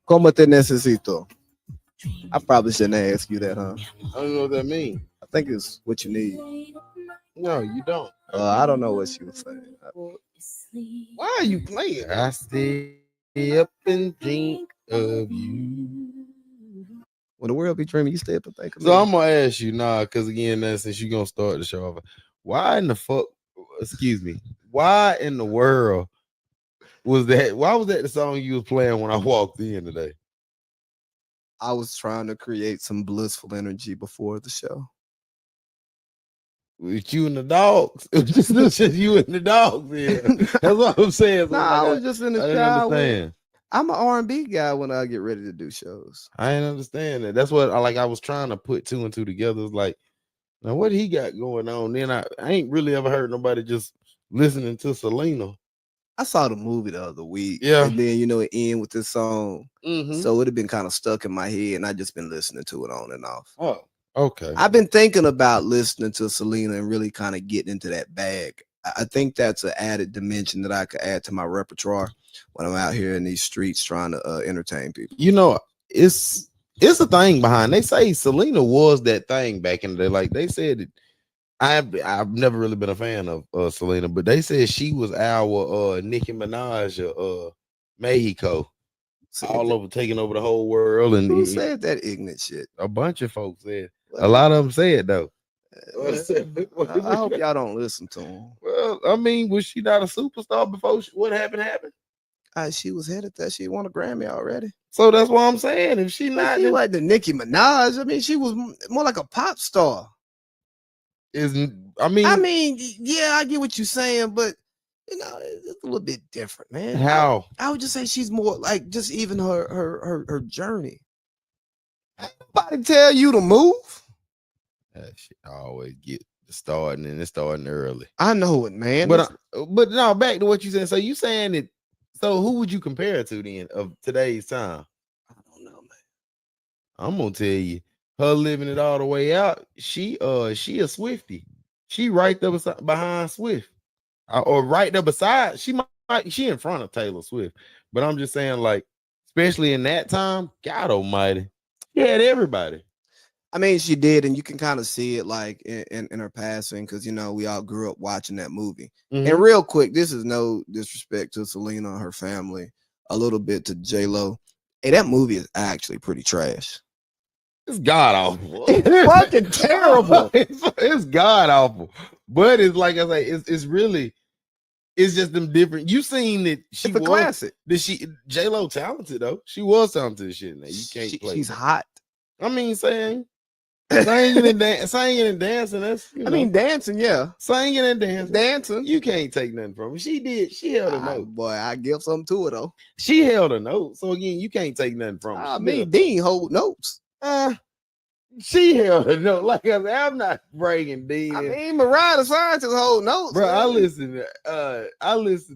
¿Cómo te necesito? I probably shouldn't ask you that, huh? I don't know what that means. I think it's what you need. No, you don't. I don't know what she was saying. Why are you playing? I stay up and drink of you. When the world be dreaming, you stay up and think of So me. I'm gonna ask you now, because again, since you're gonna start the show off, why in the fuck? Excuse me. Why in the world was that? Why was that the song you was playing when I walked in today? I was trying to create some blissful energy before the show. With you and the dogs. It was just you and the dogs. Yeah. That's what I'm saying. So Nah, like, I was just in the I didn't shower. understand. I'm an R&B guy when I get ready to do shows. I didn't understand that. That's what I was trying to put two and two together. It's like, now what he got going on? Then I ain't really ever heard nobody just listening to Selena. I saw the movie the other week. Yeah. And then, it ended with this song. Mm-hmm. So it had been kind of stuck in my head, and I just been listening to it on and off. Oh, okay. I've been thinking about listening to Selena and really kind of getting into that bag. I think that's an added dimension that I could add to my repertoire when I'm out here in these streets trying to entertain people. It's a thing behind. They say Selena was that thing back in the day. Like they said it. I've never really been a fan of Selena, but they said she was our Nicki Minaj Mexico. All over taking over the whole world. And who said that ignorant shit? A bunch of folks said. A lot of them said though. I hope y'all don't listen to them. Well, I mean, was she not a superstar before what happened? She was headed that she won a Grammy already. So that's what I'm saying. If she not, she like the Nicki Minaj. I mean, she was more like a pop star. I mean, yeah, I get what you're saying, but it's a little bit different, man. How? I would just say she's more like just even her journey. Nobody tell you to move. That shit always get starting, and it's starting early. I know it, man. But no, back to what you said. So you saying it? So who would you compare it to then of today's time? I don't know, man. I'm gonna tell you, her living it all the way out. She a Swiftie. She right there behind Swift, or right there beside. She in front of Taylor Swift. But I'm just saying, like, especially in that time, God Almighty, she had everybody. I mean, she did, and you can kind of see it like in her passing, because we all grew up watching that movie. Mm-hmm. And real quick, this is no disrespect to Selena and her family, a little bit to J-Lo. Hey, that movie is actually pretty trash. It's god awful. It's fucking terrible. It's god awful. But it's like I say, it's really, it's just them different. You seen that she was a classic. J-Lo talented though. She was talented shit. Now you can't play. She's hot. I mean, singing and dancing. That's dancing, yeah. Singing and dancing. You can't take nothing from her. She held a note. Boy, I give something to it though. She held a note. So again, you can't take nothing from her. I mean, Dean hold notes. She held a note. Like I said, I'm not breaking Dean. I mean, Mariah the Scientist hold notes. Bro, I listened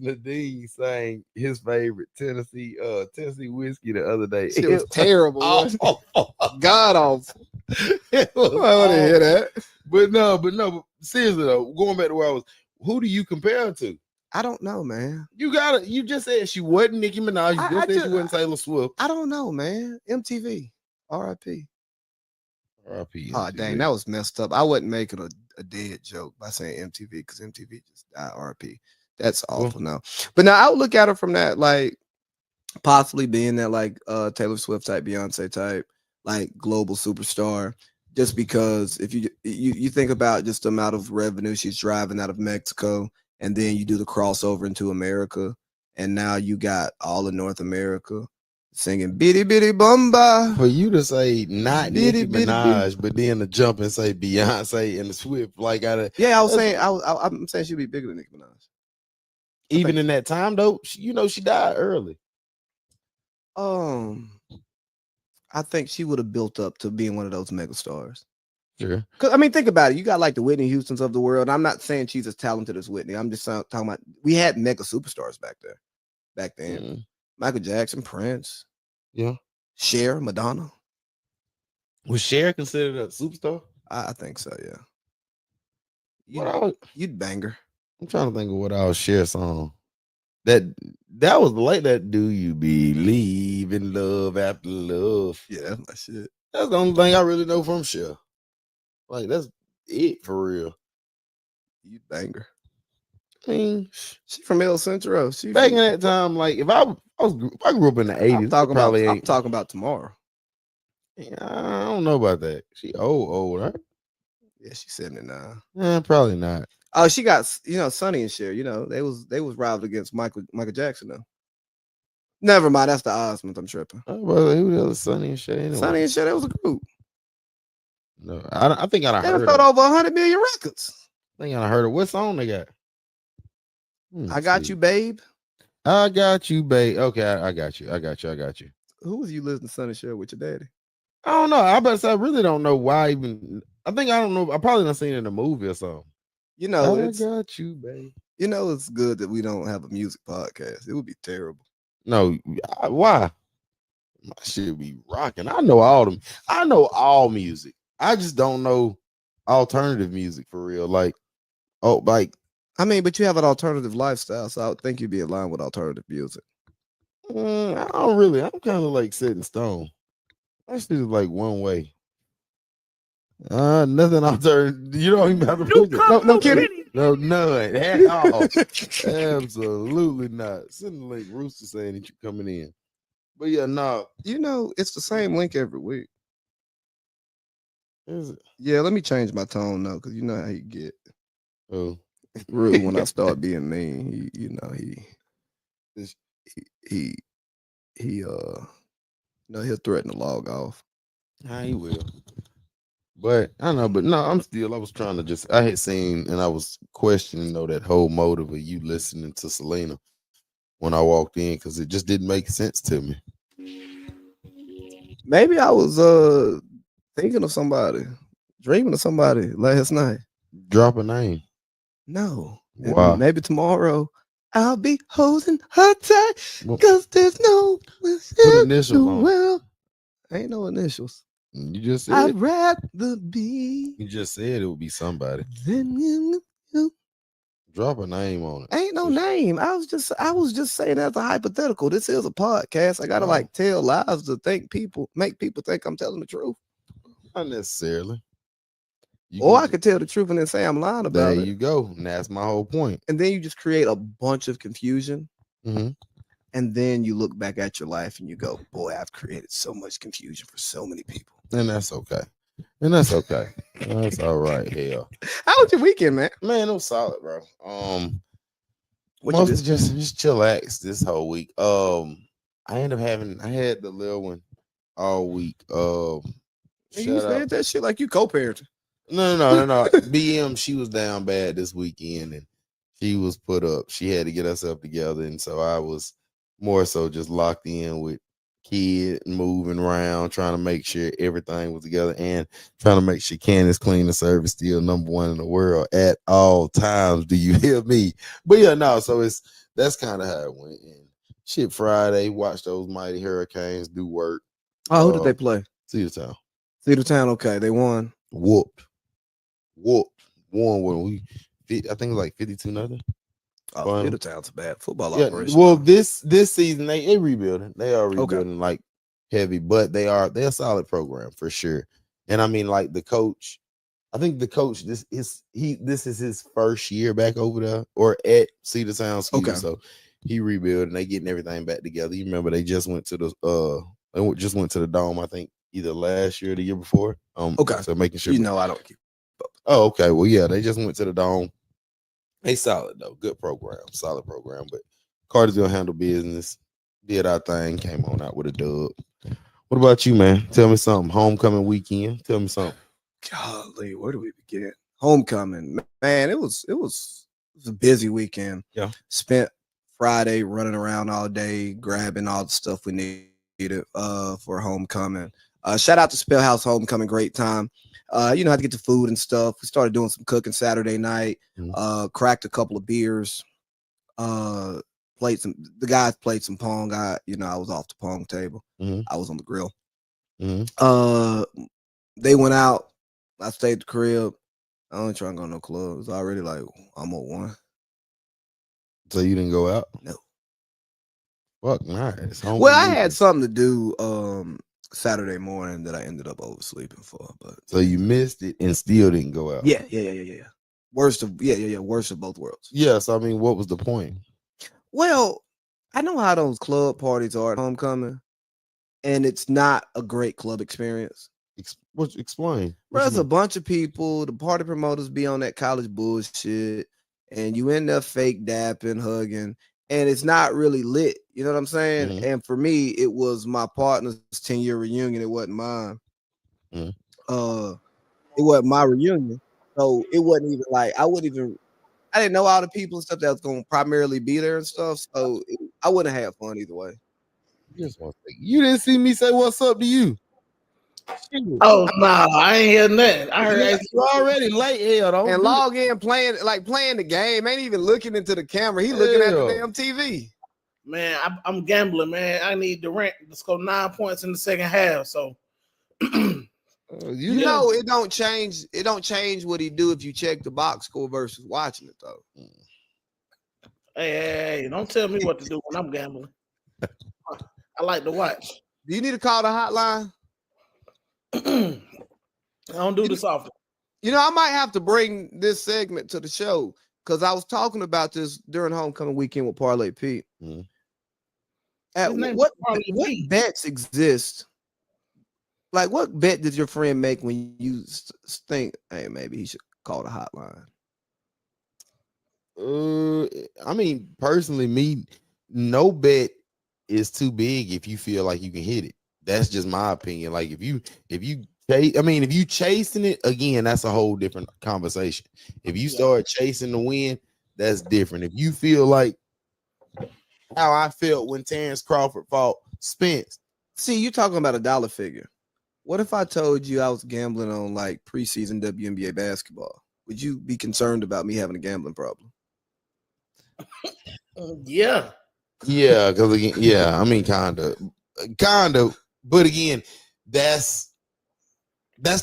to Dean sing his favorite Tennessee whiskey the other day. It was terrible. God awful. I want to hear that. But seriously though, going back to where I was, who do you compare her to? I don't know, man. You just said she wasn't Nicki Minaj. You just said she wasn't Taylor Swift. I don't know, man. MTV. R.I.P. R.I.P. Oh, dang, that was messed up. I wasn't making a dead joke by saying MTV, because MTV just died. R.I.P. That's awful now. But now I would look at her from that, like, possibly being that, like, Taylor Swift type, Beyonce type, like, global superstar. Just because if you think about just the amount of revenue she's driving out of Mexico, and then you do the crossover into America, and now you got all of North America singing "Bitty Bitty Bumba." For you to say not Nicki Minaj, but then to jump and say Beyonce and the Swift, like I'm saying she'd be bigger than Nicki Minaj. Even in that time though, she died early. I think she would have built up to being one of those mega stars. Sure. Because think about it. You got like the Whitney Houstons of the world. I'm not saying she's as talented as Whitney. I'm just talking about we had mega superstars back then. Mm-hmm. Michael Jackson, Prince, Cher, Madonna. Was Cher considered a superstar? I think so, yeah. You'd bang her. I'm trying to think of what our Cher song. That was like that. Do you believe in love after love? Yeah, that's my shit. That's the only thing I really know from Cher. Like that's it for real. You banger. I mean, She from El Centro. She back in from. that time, like if I grew up in the I'm '80s, I talking about. probably I'm ain't. talking about tomorrow. I don't know about that. She old, right? Yeah, she's 79. Probably not. Oh, she got Sonny and Cher. They was rivaled against Michael Jackson though. Never mind, that's the Osmonds. I'm tripping. Oh, brother, who the hell is Sonny and Shay anyway? Sonny and Cher, that was a group. No, I think I done They done heard sold of. over 100 million records. I think I done heard of what song they got. I got you, babe. I got you, babe. Okay, I got you. I got you. I got you. Who was you listening to Sonny and Cher with your daddy? I don't know. I really don't know why even. I don't know. I probably done seen it in a movie or something. I It's got you, babe. it's good that we don't have a music podcast. It would be terrible. No, why? My shit be rocking. I know all them. I know all music. I just don't know alternative music for real. Like, I mean, but you have an alternative lifestyle, so I would think you'd be aligned with alternative music. I don't really. I'm kind of like set in stone. I shit is like one way. Nothing alternative. You don't even have to put it. No kidding. No, none at all. Absolutely not. Send the link. Rooster saying that you coming in. But yeah, no. It's the same link every week. Is it? Yeah, let me change my tone now, because you know how you get Oh, rude when I start being mean. He'll threaten to log off. he will. But I know, but no, I was trying to I had seen and I was questioning that whole motive of you listening to Selena when I walked in because it just didn't make sense to me. Maybe I was thinking of somebody, dreaming of somebody last night. Drop a name. No. Wow. Maybe tomorrow I'll be holding her tight Well, because there's no put initials on. well. Ain't no initials. You just said I'd rather be. You just said it would be somebody. Than you. Drop a name on it. Ain't no name. I was just saying as a hypothetical. This is a podcast. I gotta tell lies to make people think I'm telling the truth. Not necessarily. I could tell the truth and then say I'm lying about it. There you go. And that's my whole point. And then you just create a bunch of confusion. Mm-hmm. And then you look back at your life and you go, boy, I've created so much confusion for so many people. And that's okay. That's all right. Hell. How was your weekend, man? Man, it was solid, bro. What mostly just chillax this whole week. I had the little one all week. You said that shit like you co-parenting. No. BM, she was down bad this weekend and she was put up. She had to get herself together. And so I was more so just locked in with kid, moving around, trying to make sure everything was together and trying to make sure Candace Cleaning Service still #1 in the world at all times. Do you hear me? But yeah, no, so that's kind of how it went. And shit, Friday, watch those mighty Hurricanes do work. Oh, who did they play? Cedar Town. Okay, they won. Whooped. Won when we I think it was like 52-0. Oh, Cedar Town's a bad football operation. Well, this season they rebuilding. They are rebuilding like heavy, but they're a solid program for sure. And I mean, like the coach, I think the coach this is his first year back over there or at Cedar Town. So he rebuilding. They getting everything back together. You remember they just went to the Dome. I think either last year or the year before. So making sure I don't keep up. Oh, okay. Well, yeah, they just went to the Dome. They solid though, good program, solid program. But Cartersville handled business, did our thing, came on out with a dub. What about you, man? Tell me something. Homecoming weekend. Tell me something. Golly, where do we begin? Homecoming, man. It was a busy weekend. Yeah, spent Friday running around all day, grabbing all the stuff we needed for homecoming. Shout out to Spellhouse Homecoming, great time. How to get the food and stuff. We started doing some cooking Saturday night. Cracked a couple of beers. The guys played some pong. I was off the pong table. I was on the grill. They went out. I stayed at the crib. I don't try to go to no club. It was already like almost 1. So you didn't go out? No. Fuck nice. Well, I had something to do Saturday morning that I ended up oversleeping for, but so you missed it and still didn't go out. Yeah. Worst of worst of both worlds. Yes, I mean, what was the point? Well, I know how those club parties are at homecoming, and it's not a great club experience. Explain. Bro, there's a bunch of people. The party promoters be on that college bullshit, and you end up fake dapping, hugging, and it's not really lit. You know what I'm saying? Mm-hmm. And for me, it was my partner's 10-year reunion. It wasn't mine. Mm-hmm. It wasn't my reunion, so it wasn't even like I didn't know all the people and stuff that was going to primarily be there and stuff. So I wouldn't have fun either way. Just one thing. You didn't see me say what's up to you. Oh no, I ain't hearing that. I heard you already late here, don't and log in playing the game. Ain't even looking into the camera. He looking at the damn TV. Man, I'm gambling, man. I need Durant to score 9 points in the second half. So you know it don't change. It don't change what he do if you check the box score versus watching it though. Hey, don't tell me what to do when I'm gambling. I like to watch. Do you need to call the hotline? I don't do this often. You know, I might have to bring this segment to the show because I was talking about this during homecoming weekend with Parlay Pete. Mm-hmm. What bets exist? Like, what bet did your friend make when you think, hey, maybe he should call the hotline? I mean, personally, no bet is too big if you feel like you can hit it. That's just my opinion. Like if you chasing it again, that's a whole different conversation. If you start chasing the win, that's different. If you feel like how I felt when Terrence Crawford fought Spence. See, you're talking about a dollar figure. What if I told you I was gambling on like preseason WNBA basketball? Would you be concerned about me having a gambling problem? Yeah. Yeah, because again, I mean, kind of, but again, that's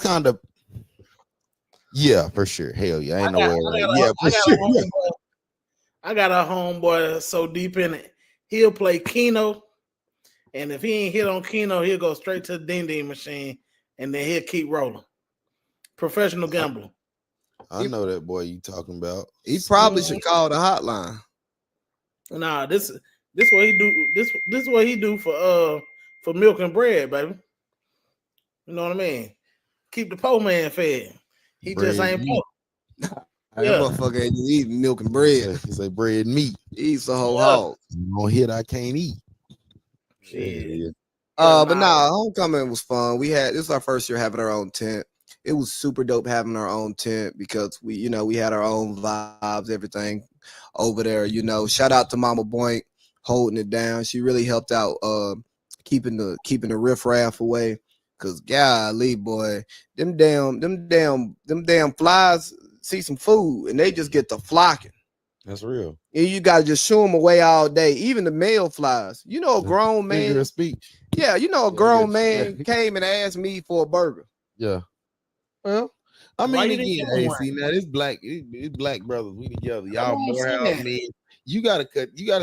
kind of, for sure. Hell yeah, I ain't no way. For sure. I got a homeboy so deep in it, he'll play Keno, and if he ain't hit on Keno, he'll go straight to the ding ding machine, and then he'll keep rolling. Professional gambler. I know that boy you talking about. He probably should call the hotline. Nah, this what he do. This what he do for milk and bread, baby. You know what I mean? Keep the poor man fed. He bread just ain't poor. That motherfucker ain't eating milk and bread. He say bread and meat. He eats the whole hog. You don't hit, I can't eat. Shit. But homecoming was fun. This is our first year having our own tent. It was super dope having our own tent because we had our own vibes, everything over there. You know, shout out to Mama Boink holding it down. She really helped out keeping the riffraff away. Cause golly, boy, them damn flies see some food and they just get to flocking. That's real. And you gotta just shoo them away all day. Even the male flies. You know, a grown man. Figure of speech. Yeah, you know, a grown man came and asked me for a burger. Yeah. Well, I mean, again, hey, see now this black brothers, we together. Y'all Morehouse men. You gotta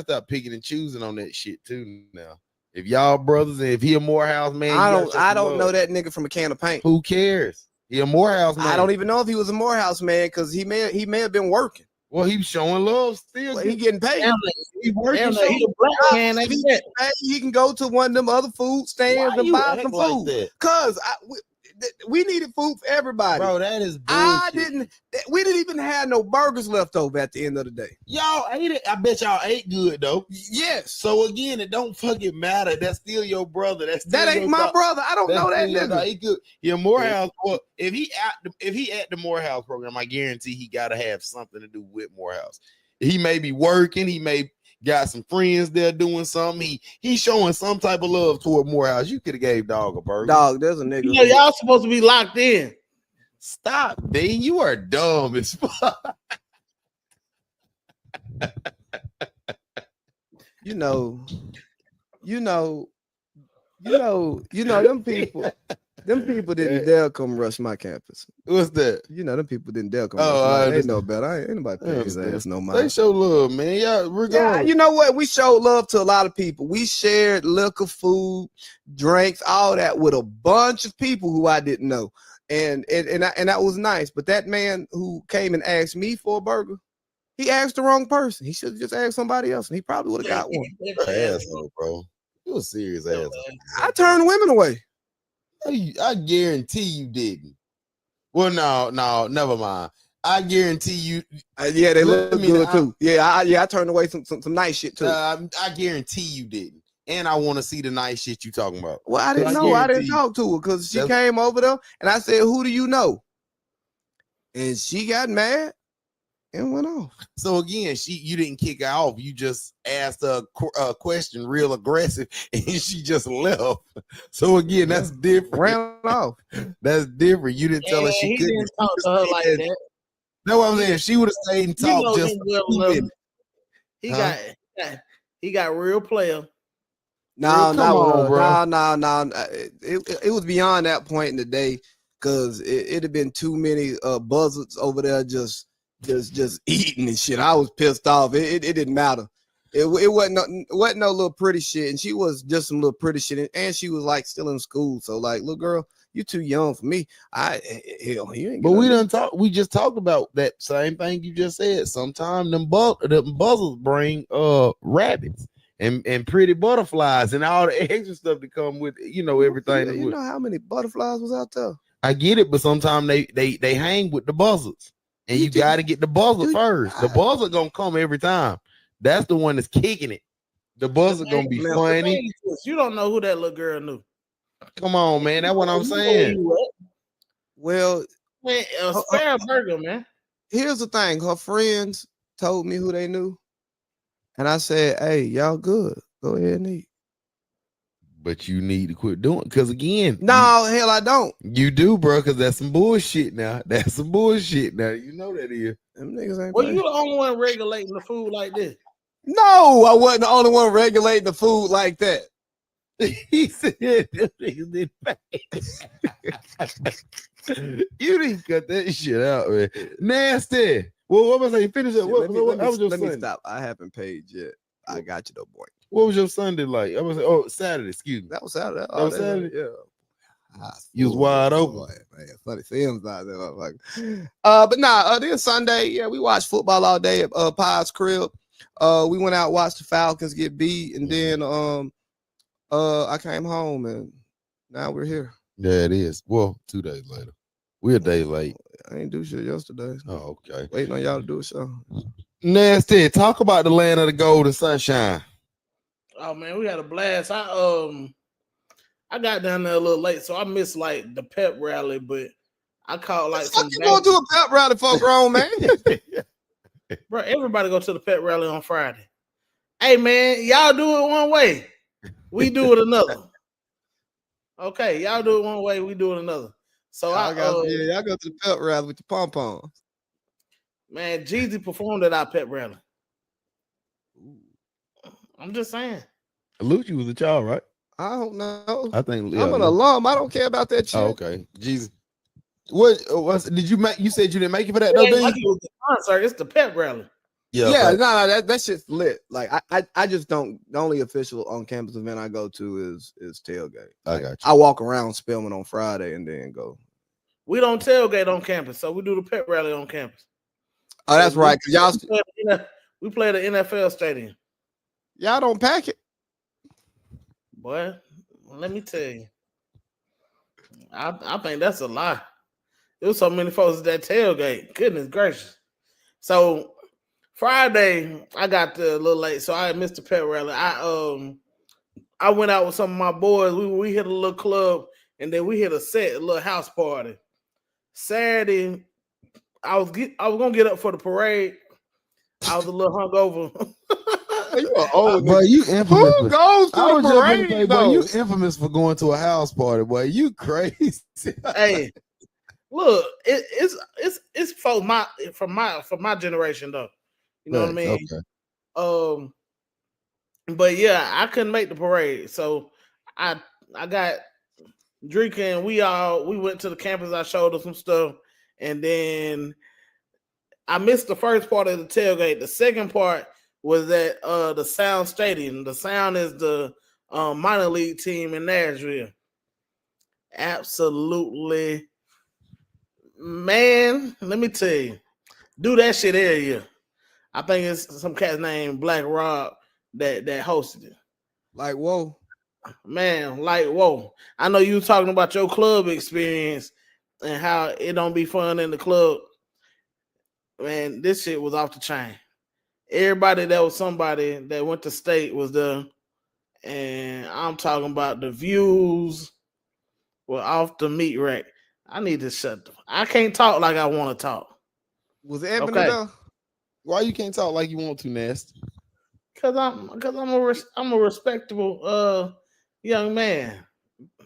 stop picking and choosing on that shit too now. If y'all brothers, and if he a Morehouse man, I don't know that nigga from a can of paint. Who cares? He a Morehouse man. I don't even know if he was a Morehouse man because he may have been working. Well, he showing love still. Well, he getting paid. He working. He a black man. He can go to one of them other food stands and buy some food. Cause we needed food for everybody. Bro, that is bullshit. We didn't even have no burgers left over at the end of the day. Y'all ate it. I bet y'all ate good though. Yes. So again, it don't fucking matter. That's still your brother. That ain't my brother. I don't know that nigga. He good. Yeah, Morehouse. Well, if he at the Morehouse program, I guarantee he gotta have something to do with Morehouse. He may be working. He may got some friends there doing something. He's showing some type of love toward Morehouse. You could have gave dog a burger. Dog, there's a nigga. You know, y'all supposed to be locked in. Stop, Dean. You are dumb as fuck. You know, them people. Them people didn't dare come rush my campus. What's that? You know, them people didn't dare come Oh, rush I my. They know understand. better. Ain't nobody paying his ass no They mind. show love, man. Yeah, Yeah, regardless. you know what? We showed love to a lot of people. We shared liquor, food, drinks, all that with a bunch of people who I didn't know, and that was nice. But that man who came and asked me for a burger, he asked the wrong person. He should have just asked somebody else, and he probably would have got one. You're an asshole, bro. You a serious asshole. I turned women away. I guarantee you didn't. Well, no, never mind. I guarantee you. Yeah, they Let look me- good I- too. I turned away some nice shit too. I guarantee you didn't. And I want to see the nice shit you talking about. Well, I didn't I know. I didn't guarantee- talk to her because she That's- came over there, and I said, "Who do you know?" And she got mad and went off. So again, you didn't kick her off. You just asked a question, real aggressive, and she just left. So again, that's different. Ran off. That's different. You didn't tell her she he couldn't. didn't talk to her like that. No, I'm saying if she would have stayed and You talked know just him for well 2 enough. minutes. He got real player. No, Come on, bro. no. It was beyond that point in the day because it'd have been too many buzzards over there just eating and shit. I was pissed off. It didn't matter. It wasn't no little pretty shit, and she was just some little pretty shit, and she was like still in school. So like, little girl, you too young for me. Hell, you ain't. But we done talk. We just talked about that same thing you just said. Sometimes them buzzards bring rabbits and pretty butterflies and all the extra stuff that come with everything. Yeah, you know how many butterflies was out there? I get it, but sometimes they hang with the buzzards, and you got to get the buzzard first. The buzzard gonna come every time. That's the one that's kicking it. The buzzard gonna be funny. You don't know who that little girl knew. Come on, man. That's what I'm saying. Well, Man, spare burger, man. here's the thing. Her friends told me who they knew, and I said, "Hey, y'all good? Go ahead and eat." But you need to quit doing because again, No, hell, I don't. you do, bro. Because that's some bullshit now. That's some bullshit now. You know that is. Them niggas ain't. Well, playing. you the only one regulating the food like this. No, I wasn't the only one regulating the food like that. He said, "Them niggas didn't pay." You didn't cut that shit out, man. Nasty. Well, what was I saying? Finish it. What was your let me Sunday? stop. I haven't paid yet. I got you though, boy. What was your Sunday like? I was Saturday. Excuse me. That was Saturday. That was Saturday? Yeah. You was wide open. Boy, man, funny films out there. Like, but nah. Then Sunday, yeah, we watched football all day at Pi's crib. We went out, watched the Falcons get beat, and then I came home, and now we're here. Yeah, it is. Well, 2 days later. We're a day late. I ain't do shit yesterday. Oh, okay. Waiting on y'all to do a show. Nasty. Talk about the land of the gold and sunshine. Oh man, we had a blast. I got down there a little late, so I missed like the pep rally, but I caught like some. You going to a pep rally for a grown man? Bro, everybody go to the pep rally on Friday. Hey man, y'all do it one way, we do it another. Okay, y'all do it one way, we do it another. So y'all go to the pep rally with the pom poms. Man, Jeezy performed at our pep rally. I'm just saying. Lucci was a child, right? I don't know. I think I'm an alum. I don't care about that shit. Oh, okay. Jesus. What did you make? You said you didn't make it for that though, Like dude? it was the concert, it's the pep rally. Yeah, okay. no, that shit's lit. Like I just don't. The only official on campus event I go to is tailgate. I got you. I walk around Spelman on Friday and then go. We don't tailgate on campus, so we do the pep rally on campus. Oh, that's right. Cause we play the NFL stadium. Y'all don't pack it. Boy, let me tell you. I think that's a lie. There was so many folks at that tailgate. Goodness gracious. So Friday, I got a little late, so I missed the pep rally. I went out with some of my boys. We hit a little club, and then we hit a little house party. Saturday, I was gonna get up for the parade. I was a little hungover. You are old, Boy, you infamous. Who goes to the parade? Boy, you infamous for going to a house party, boy. You crazy. Hey, look, it's for my generation though. You know what I mean? Okay. But yeah, I couldn't make the parade, so I got drinking. We went to the campus. I showed her some stuff, and then I missed the first part of the tailgate. The second part was at the Sound Stadium. The Sound is the minor league team in Nashville. Absolutely, man. Let me tell you, do that shit every year. I think it's some cat named Black Rob that hosted it. Like, whoa. Man, like, whoa. I know you talking about your club experience and how it don't be fun in the club. Man, this shit was off the chain. Everybody that was somebody that went to state was there. And I'm talking about the views were off the meat rack. I need to I can't talk like I want to talk. Was Ebony Okay. though? Why you can't talk like you want to, Nasty? Cause I'm a respectable young man.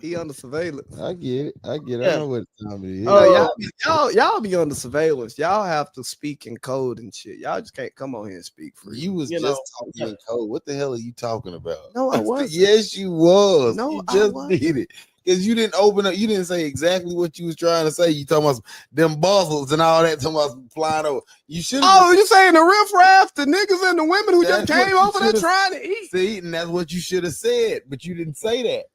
He under surveillance. I get it. I Yeah. know what time it is. Y'all be under surveillance. Y'all have to speak in code and shit. Y'all just can't come on here and speak free. You was just talking in code. What the hell are you talking about? No, I wasn't. Yes, you was. No, you I just wasn't. did it. Because you didn't open up, you didn't say exactly what you was trying to say. You talking about them buzzles and all that, talking about flying over. You should have. Oh, you saying the riffraff, the niggas and the women who just That's what came you over there should've trying to eat. See, and that's what you should have said, but you didn't say that.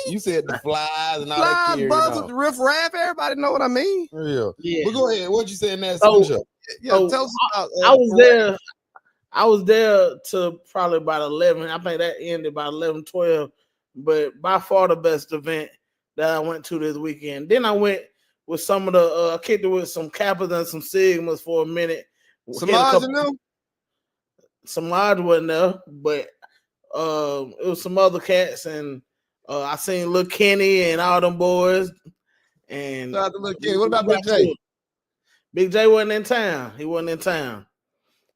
You said the flies and all that. Flies, buzzers, the riffraff. Everybody know what I mean. Real. Yeah. But go ahead. What you saying that So- show? Yeah, So, tell us about. I was there. I was there to probably about 11. I think that ended by 11, 12. But by far the best event that I went to this weekend. Then I went with some of the I kicked it with some Kappas and some Sigmas for a minute. Samaj and them. Samaj wasn't there, but it was some other cats, and I seen Lil Kenny and all them boys. And Shout out to Lil Kenny. What about Big J? Big J wasn't in town. He wasn't in town.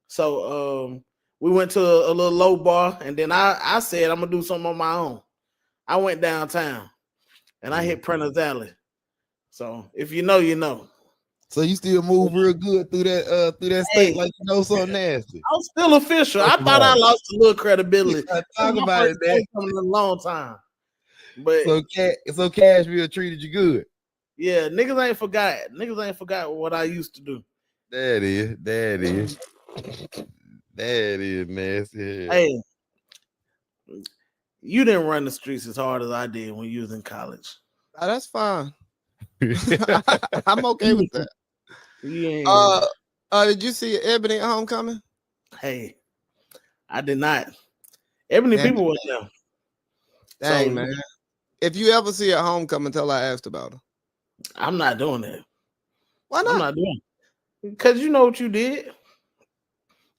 So we went to a little low bar, and then I said I'm gonna do something on my own. I went downtown and I hit Prentice Alley. So if you know, you know. So you still move real good through that state like you know something nasty. I'm still official. I thought I lost a little credibility. Talk about it, man. In a long time. But So Cashville treated you good. yeah, niggas ain't forgot. Niggas ain't forgot what I used to do. That is nasty. Hey, you didn't run the streets as hard as I did when you was in college. That's fine. I'm okay with that. Yeah. Did you see Ebony at homecoming? Hey, I did not. Ebony Damn. people were there. Dang, So- man. If you ever see her at homecoming, tell her I asked about her. I'm not doing that. Why not? I'm not doing it. Because you know what you did.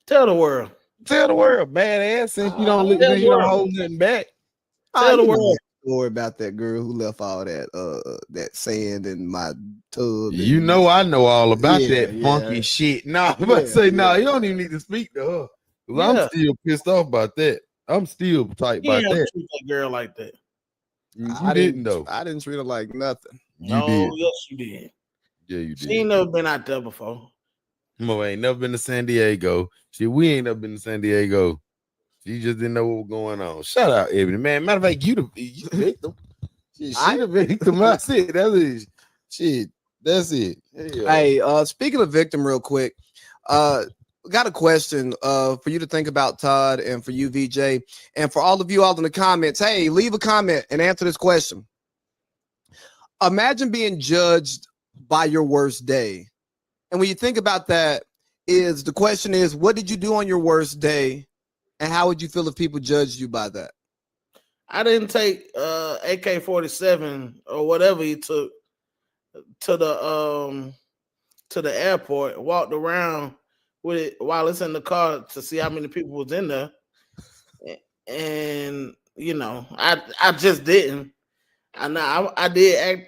Tell the world. Tell the world, badass, since you don't Tell the you don't world. hold nothing back. Tell the you know world. that story about that girl who left all that sand in my tub. You know I know all about Yeah, that yeah. funky shit. Nah, I'm about to Yeah, say, yeah. you don't even need to speak to her. 'Cause Yeah. I'm still pissed off about that. I'm still tight You about ain't that. treat that girl like that. You didn't though. I didn't treat her like nothing. You No, did. yes, you did. Yeah, you She did. ain't never been out there before. Mo ain't never been to San Diego. Shit, we ain't never been to San Diego. She just didn't know what was going on. Shout out, Ebony. Man, matter of fact, you the victim. Shit, she the victim. That's it. That's it. Shit, that's it. Hell. Hey, speaking of victim, real quick, got a question for you to think about, Todd, and for you, VJ, and for all of you all in the comments. Hey, leave a comment and answer this question. Imagine being judged by your worst day. And when you think about that, the question is, what did you do on your worst day? And how would you feel if people judged you by that? I didn't take AK-47 or whatever he took to the airport, walked around with it while it's in the car to see how many people was in there. And you know, I just didn't. I did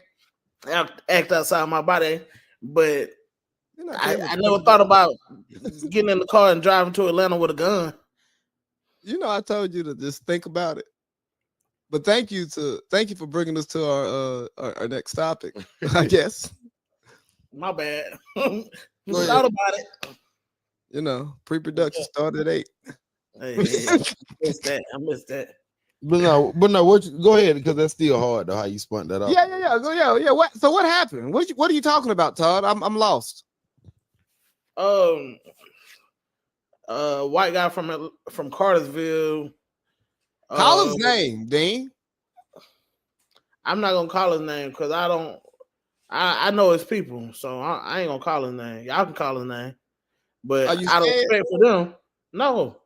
act outside my body, but I never thought about getting in the car and driving to Atlanta with a gun. You know, I told you to just think about it. But thank you for bringing us to our next topic, I guess. My bad. Go Thought about it. You know, pre-production started at 8. Hey, I missed that. but no. Go ahead because that's still hard though. How you spun that off? Yeah. What happened? What are you talking about, Todd? I'm lost. Um, white guy from Cartersville. Call his name, Dean. I'm not gonna call his name because I don't. I know his people, so I ain't gonna call his name. Y'all can call his name, but Are you out of scared? respect for them, no.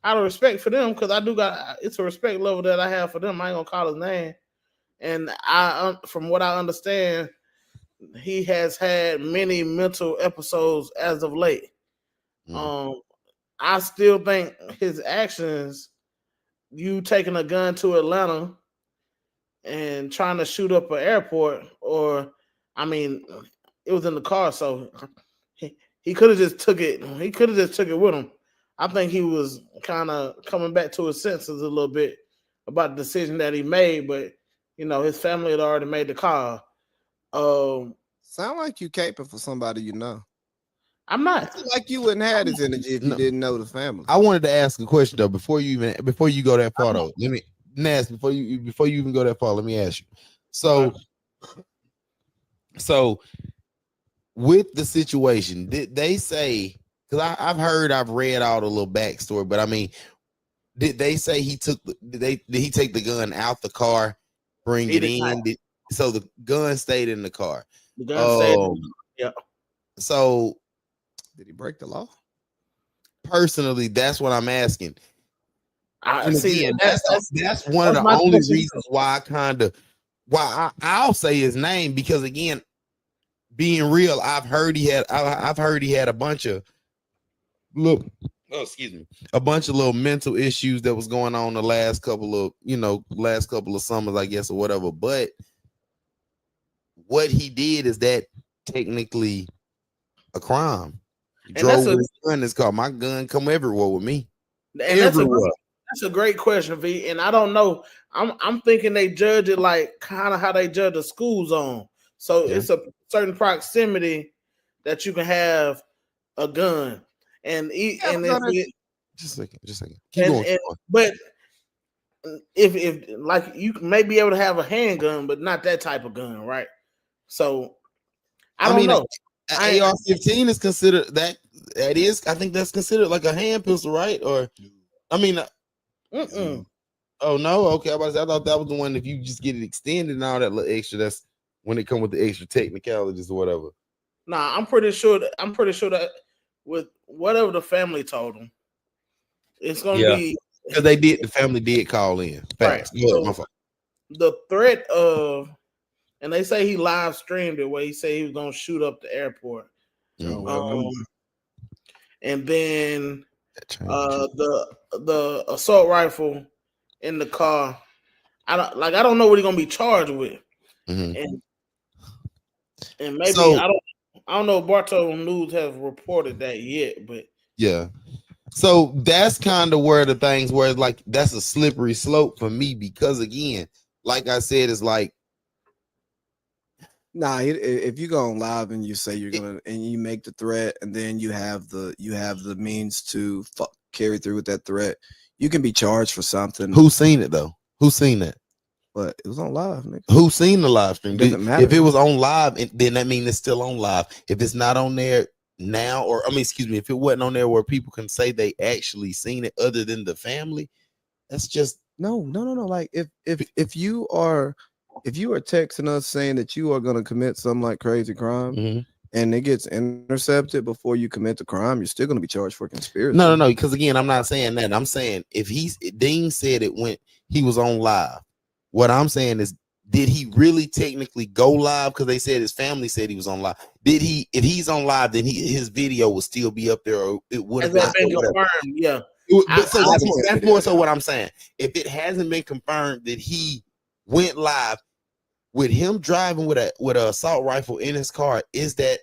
Out of respect for them, because I do got it's a respect level that I have for them. I ain't gonna call his name, and from what I understand, he has had many mental episodes as of late. Mm. I still think his actions, you taking a gun to Atlanta and trying to shoot up an airport, or I mean, it was in the car, so he could have just took it. He could have just took it with him. I think he was kind of coming back to his senses a little bit about the decision that he made, but his family had already made the call. Sound like you caping for somebody you know. I'm I not. feel like you wouldn't have this energy if you No. didn't know the family. I wanted to ask a question though before you go that far though. Let me Nas before you even go that far. Let me ask you. So with the situation, did they say? Because I've read all the little backstory, but I mean, did they say he took? Did he take the gun out the car, bring He it did not. in? So the gun stayed in the car. The gun stayed. Yeah. So Did he break the law? personally, that's what I'm asking. I And see. again, that's one of the my only question. reasons why I'll say his name, because again, being real, I've heard he had a bunch of a bunch of little mental issues that was going on the last couple of summers, I guess, or whatever. But what he did is that technically a crime. He And that's drove his gun in his car. My gun come everywhere with me. and Everywhere. that's a great question, V. And I don't know. I'm thinking they judge it like kind of how they judge a school zone. So Yeah. it's a certain proximity that you can have a gun, and Just a second. Keep going. but if like you may be able to have a handgun, but not that type of gun, right? So I don't know. AR-15 is considered I think that's considered like a hand pistol, right? Or I mean, oh no, okay. I thought that was the one if you just get it extended and all that little extra. That's when it come with the extra technicalities or whatever. Nah, I'm pretty sure that with whatever the family told them, it's gonna be because the family did call in. Facts. Right. So, my fault. The threat of, and they say he live streamed it where he said he was gonna shoot up the airport. And then the assault rifle in the car. I don't know what he's gonna be charged with. And maybe I don't know if Bartow News have reported that yet, but yeah. So that's kind of where the things where like that's a slippery slope for me, because again, like I said, it's like, nah, if you go on live and you say you're gonna and you make the threat and then you have the means to carry through with that threat, you can be charged for something. Who's seen it though? Who's seen that? But it was on live, nigga. Who's seen the live stream? Doesn't matter. If it was on live, then that means it's still on live. If it's not on there now, or if it wasn't on there where people can say they actually seen it other than the family, that's just no. Like if you are texting us saying that you are going to commit some like crazy crime and it gets intercepted before you commit the crime, you're still going to be charged for conspiracy. No, because again, I'm not saying that. I'm saying if Dean said it when he was on live. What I'm saying is, did he really technically go live? Because they said his family said he was on live. Did he? If he's on live, then his video will still be up there, or it would have been confirmed. Yeah. So that's more so what I'm saying. If it hasn't been confirmed that he went live with him driving with an assault rifle in his car, is that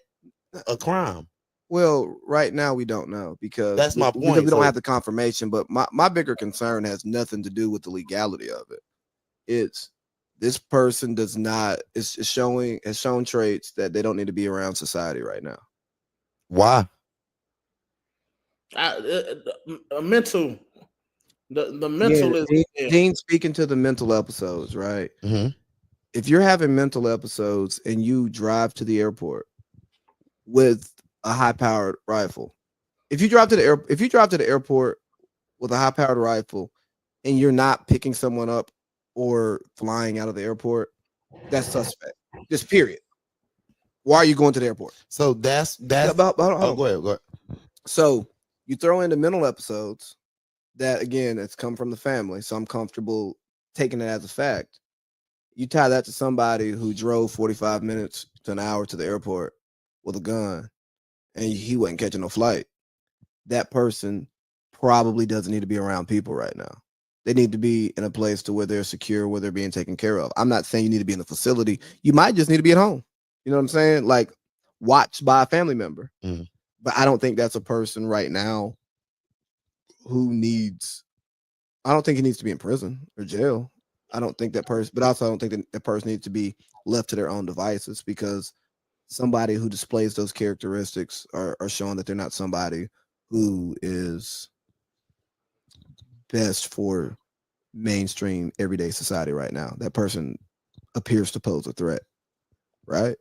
a crime? Well, right now we don't know because that's my point. Because we don't have the confirmation. But my bigger concern has nothing to do with the legality of it. It's this person has shown traits that they don't need to be around society right now. Why? Mental The Again, mental is Dean speaking to the mental episodes, right? Mm-hmm. If you're having mental episodes and you drive to the airport with a high-powered rifle, if you drive to the airport with a high-powered rifle and you're not picking someone up or flying out of the airport, that's suspect. Just period. Why are you going to the airport? So that's Hold oh, on. go ahead. So you throw in the mental episodes that again, it's come from the family, so I'm comfortable taking it as a fact. You tie that to somebody who drove 45 minutes to an hour to the airport with a gun and he wasn't catching no flight. That person probably doesn't need to be around people right now. They need to be in a place to where they're secure, where they're being taken care of. I'm not saying you need to be in a facility. You might just need to be at home. You know what I'm saying? Like watched by a family member. Mhm. But I don't think that's a person right now who needs, I don't think he needs to be in prison or jail. I don't think that person, but also I don't think that person needs to be left to their own devices because somebody who displays those characteristics are showing that they're not somebody who is best for mainstream everyday society right now. That person appears to pose a threat, right?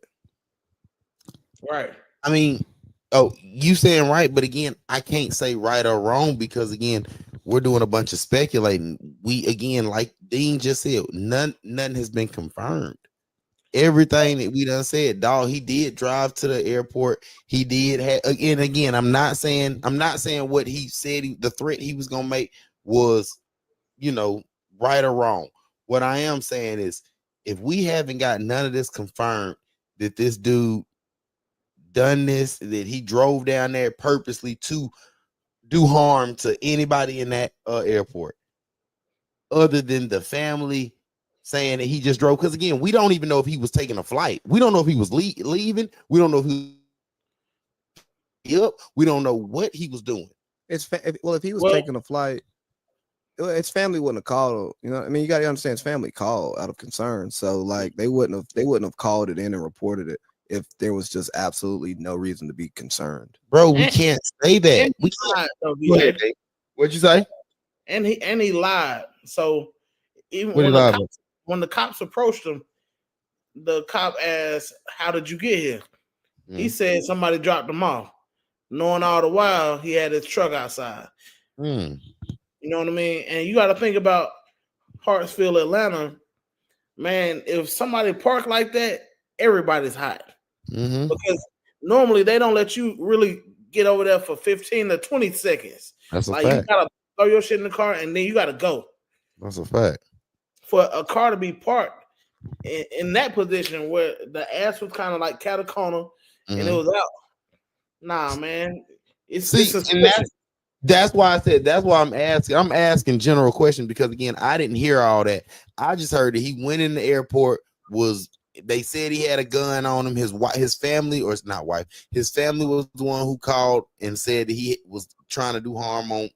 right. I mean, oh, you saying right, but again, I can't say right or wrong because again, we're doing a bunch of speculating. We again, like Dean just said, nothing has been confirmed. Everything that we done said, dog, he did drive to the airport. He did have again. I'm not saying what he said. The threat he was gonna make was, right or wrong. What I am saying is, if we haven't got none of this confirmed, that this dude done this, that he drove down there purposely to do harm to anybody in that airport, other than the family saying that he just drove. Because again, we don't even know if he was taking a flight. We don't know if he was leaving. We don't know if he up. We don't know what he was doing. If he was Well, taking a flight, his family wouldn't have called. You know, I mean, you got to understand, his family called out of concern. So, like, they wouldn't have called it in and reported it if there was just absolutely no reason to be concerned. Bro, we and, can't say that. and We he can't. lied, though, Go ahead, BA. Dave. What'd you say? And he lied. So even What did he lie about? when the cops approached him, the cop asked, "How did you get here?" He said somebody dropped him off, knowing all the while he had his truck outside. Mm. You know what I mean? And you got to think about Hartsfield, Atlanta. Man, if somebody park like that, everybody's hot Mm-hmm. because normally they don't let you really get over there for 15 to 20 seconds. That's a Like you fact. gotta throw your shit in the car and then you gotta go. That's a fact. For a car to be parked in that position where the ass was kind of like catacomb and it was out. Nah, man. It's And that's why I said that's why I'm asking. I'm asking general questions because again, I didn't hear all that. I just heard that he went in the airport. They said he had a gun on him? His family, or it's not wife, his family was the one who called and said that he was trying to do harm on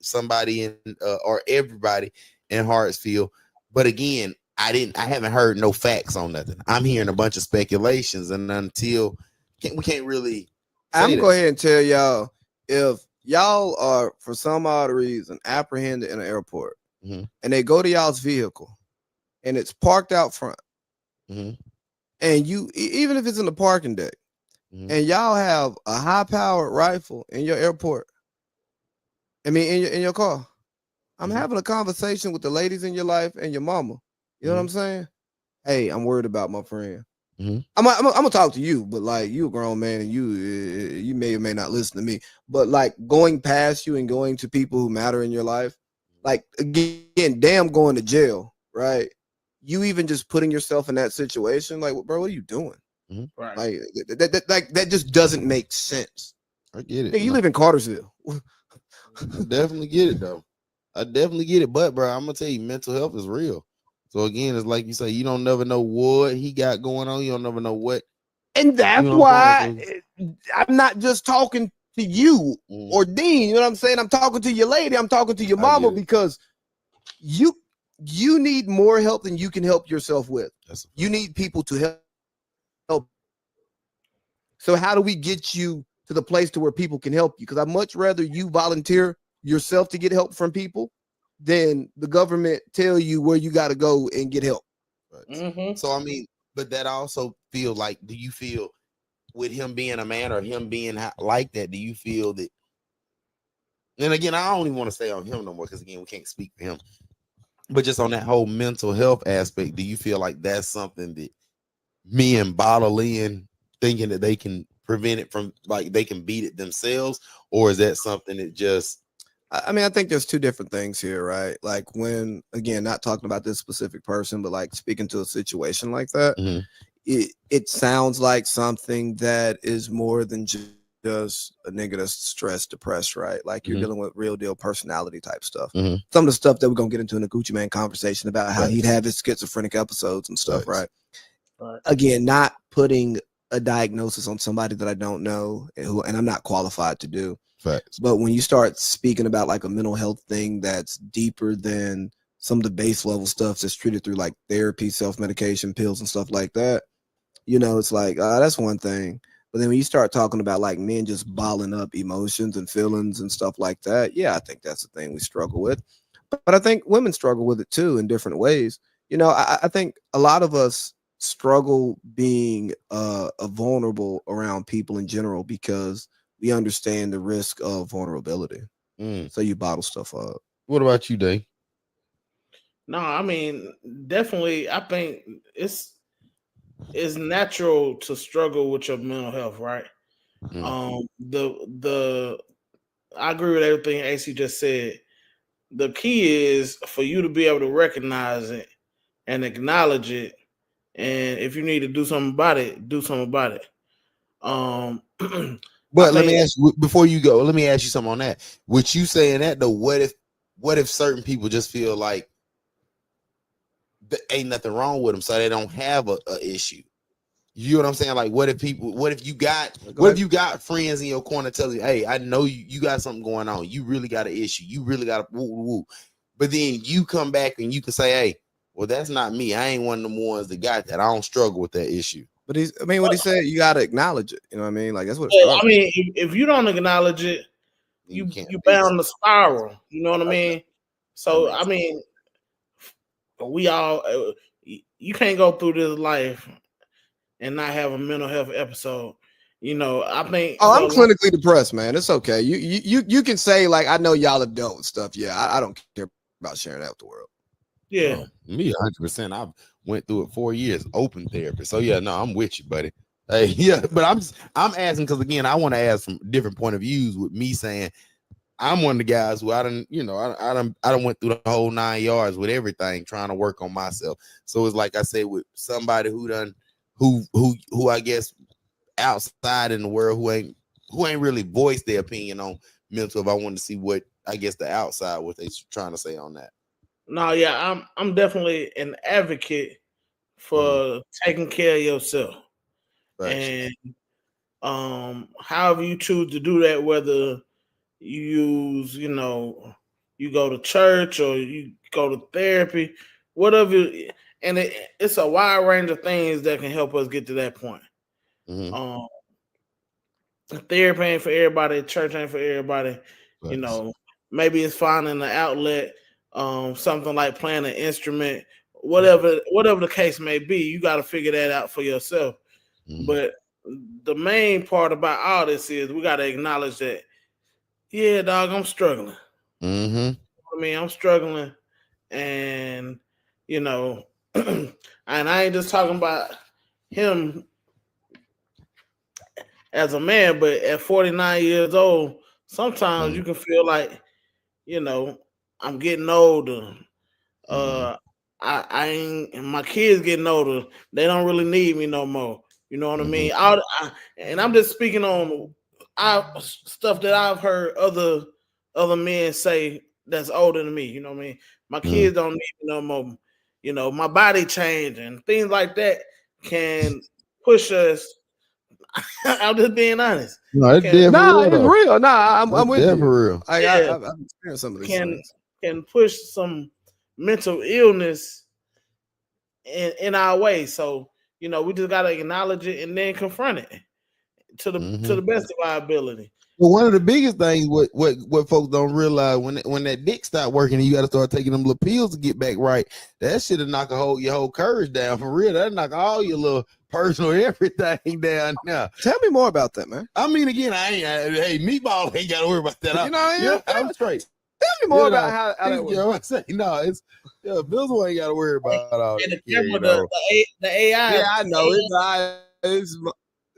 somebody in or everybody in Hartsfield. But again, I haven't heard no facts on nothing. I'm hearing a bunch of speculations, and until we can't really. I'm gonna go ahead and tell y'all, if y'all are for some odd reason apprehended in an airport and they go to y'all's vehicle and it's parked out front, and you even if it's in the parking deck, and y'all have a high-powered rifle in your airport, I mean in your car, I'm having a conversation with the ladies in your life and your mama. You know what I'm saying? Hey, I'm worried about my friend. I'm gonna talk to you, but like, you a grown man and you may or may not listen to me. But like, going past you and going to people who matter in your life, like, again, damn, going to jail, right? You even just putting yourself in that situation, like, bro, what are you doing? Right. Like that just doesn't make sense. I get it. Hey, you live in Cartersville. I definitely get it though. I definitely get it, but bro, I'm gonna tell you, mental health is real. So again, it's like you say, you don't never know what he got going on. You don't never know what. And that's why I'm not just talking to you or Dean. You know what I'm saying? I'm talking to your lady. I'm talking to your mama, because you need more help than you can help yourself with. You need people to help. So how do we get you to the place to where people can help you? Because I'd much rather you volunteer yourself to get help from people than the government tell you where you got to go and get help. Mm-hmm. So I mean, but that also feel like, do you feel with him being a man or him being like that? Do you feel that? And again, I don't even want to stay on him no more because again, we can't speak for him. But just on that whole mental health aspect, do you feel like that's something that men bottle in, thinking that they can prevent it from, like they can beat it themselves, or is that something that just? I mean, I think there's two different things here, right? Like when, again, not talking about this specific person, but like speaking to a situation like that, Mm-hmm. it sounds like something that is more than just a nigga that's stressed, depressed, right? Like you're Mm-hmm. dealing with real deal personality type stuff. Mm-hmm. Some of the stuff that we're gonna get into in the Gucci Man conversation about how he'd Thanks. have his schizophrenic episodes and stuff, Thanks. right? Again, not putting a diagnosis on somebody that I don't know and I'm not qualified to do. Facts. But when you start speaking about like a mental health thing that's deeper than some of the base level stuff that's treated through like therapy, self-medication, pills and stuff like that, you know, it's like that's one thing. But then when you start talking about like men just balling up emotions and feelings and stuff like that, yeah, I think that's the thing we struggle with. But I think women struggle with it too in different ways. You know, I think a lot of us struggle being vulnerable around people in general because we understand the risk of vulnerability. Mm. So you bottle stuff up. What about you, Dave? No, I mean, definitely. I think it's natural to struggle with your mental health, right? Mm. The I agree with everything AC just said. The key is for you to be able to recognize it and acknowledge it, and if you need to do something about it, do something about it. I But let me think ask you before you go. Let me ask you something on that. With you saying that though, what if certain people just feel like ain't nothing wrong with them, so they don't have a issue? You know what I'm saying? Like, what if you got friends in your corner telling you, hey, I know you got something going on. You really got an issue. You really got a woo woo woo. But then you come back and you can say, hey, well, that's not me. I ain't one of them ones that got that. I don't struggle with that issue. But what he said, you got to acknowledge it. You know what I mean? Like that's what it yeah, starts. I mean, if you don't acknowledge it, You can't you fix bound to spiral. You know what I it. mean? That So I makes mean, we all you can't go through this life and not have a mental health episode. You know, I think Oh, for I'm a long, clinically depressed, man. It's okay. You can say like I know y'all have dealt with stuff. Yeah, I don't care about sharing that with the world. yeah. Oh, me 100%. I've went through it 4 years, open therapy. So yeah, no, I'm with you, buddy. Hey, yeah, but I'm asking because again, I want to ask from different point of views. With me saying I'm one of the guys who I don't, I don't went through the whole 9 yards with everything, trying to work on myself. So it's like I say with somebody who I guess outside in the world who ain't really voiced their opinion on mental. If I want to see what I guess the outside what they trying to say on that. No, yeah, I'm definitely an advocate Mm, for taking care of yourself. facts. And however you choose to do that, whether you use, you go to church or you go to therapy, whatever, and it's a wide range of things that can help us get to that point. Mm-hmm. Um, Therapy ain't for everybody, church ain't for everybody. You Facts. know, maybe it's finding an outlet, something like playing an instrument, whatever the case may be. You got to figure that out for yourself. Mm-hmm. But the main part about all this is we got to acknowledge that, yeah, dog, I'm struggling. Mm-hmm. I mean, I'm struggling, and you know, and I ain't just talking about him as a man, but at 49 years old, sometimes Mm-hmm. you can feel like, you know, I'm getting older. Mm-hmm. I ain't, and my kids getting older. They don't really need me no more. You know what I Mm-hmm. mean? And I'm just speaking on stuff that I've heard other men say that's older than me. You know what I mean? My Mm-hmm. kids don't need me no more. You know, my body changing, things like that can push us. I'm just being honest. No, it's Can dead for Nah, real it's though. real. Nah, I'm That's with dead you. for real. yeah, I've experienced some of these can things. can push some mental illness in our way. So we just gotta acknowledge it and then confront it. to the best of our ability. But one of the biggest things what folks don't realize when that dick stop working and you got to start taking them little pills to get back right, that shit'll knock your whole courage down for real. That'll knock all your little personal everything down now. Tell me more about that, man. I mean, again, hey, Meatball ain't got to worry about that. You know, I'm straight. Tell me more about how that works. You know what I'm saying? No, it's Bizzle ain't got to worry about all And that. the camera, the AI. Yeah, I know. It's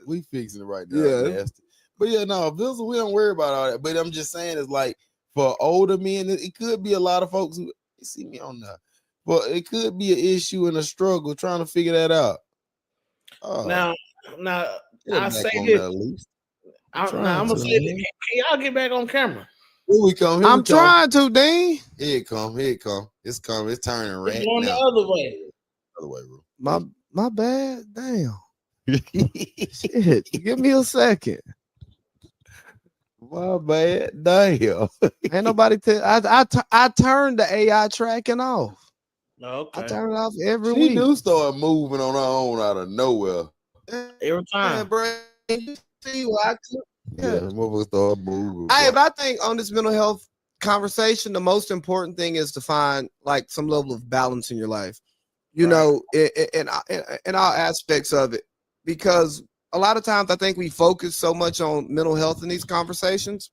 we fixing it right now. Yeah. Nasty. But yeah, no, Bizzle, we don't worry about all that. But I'm just saying, it's like for older men, it could be a lot of folks who see me on that. But it could be an issue and a struggle trying to figure that out. Now, I say this. I'm gonna say this. Can y'all get back on camera? Here we come. I'm trying to, Dean. Here it come. It's coming. It's turning red. It's going the other way. Other way, bro. My bad. Damn. Shit. Give me a second. My bad. Damn. Ain't nobody tell. I turned the AI tracking off. Okay. I turn it off every She week. do start moving on her own out of nowhere. Every time. Bro, you see what I could. Yeah, motherfuckers start moving. But I think on this mental health conversation, the most important thing is to find like some level of balance in your life. You know, in all aspects of it, because a lot of times I think we focus so much on mental health in these conversations,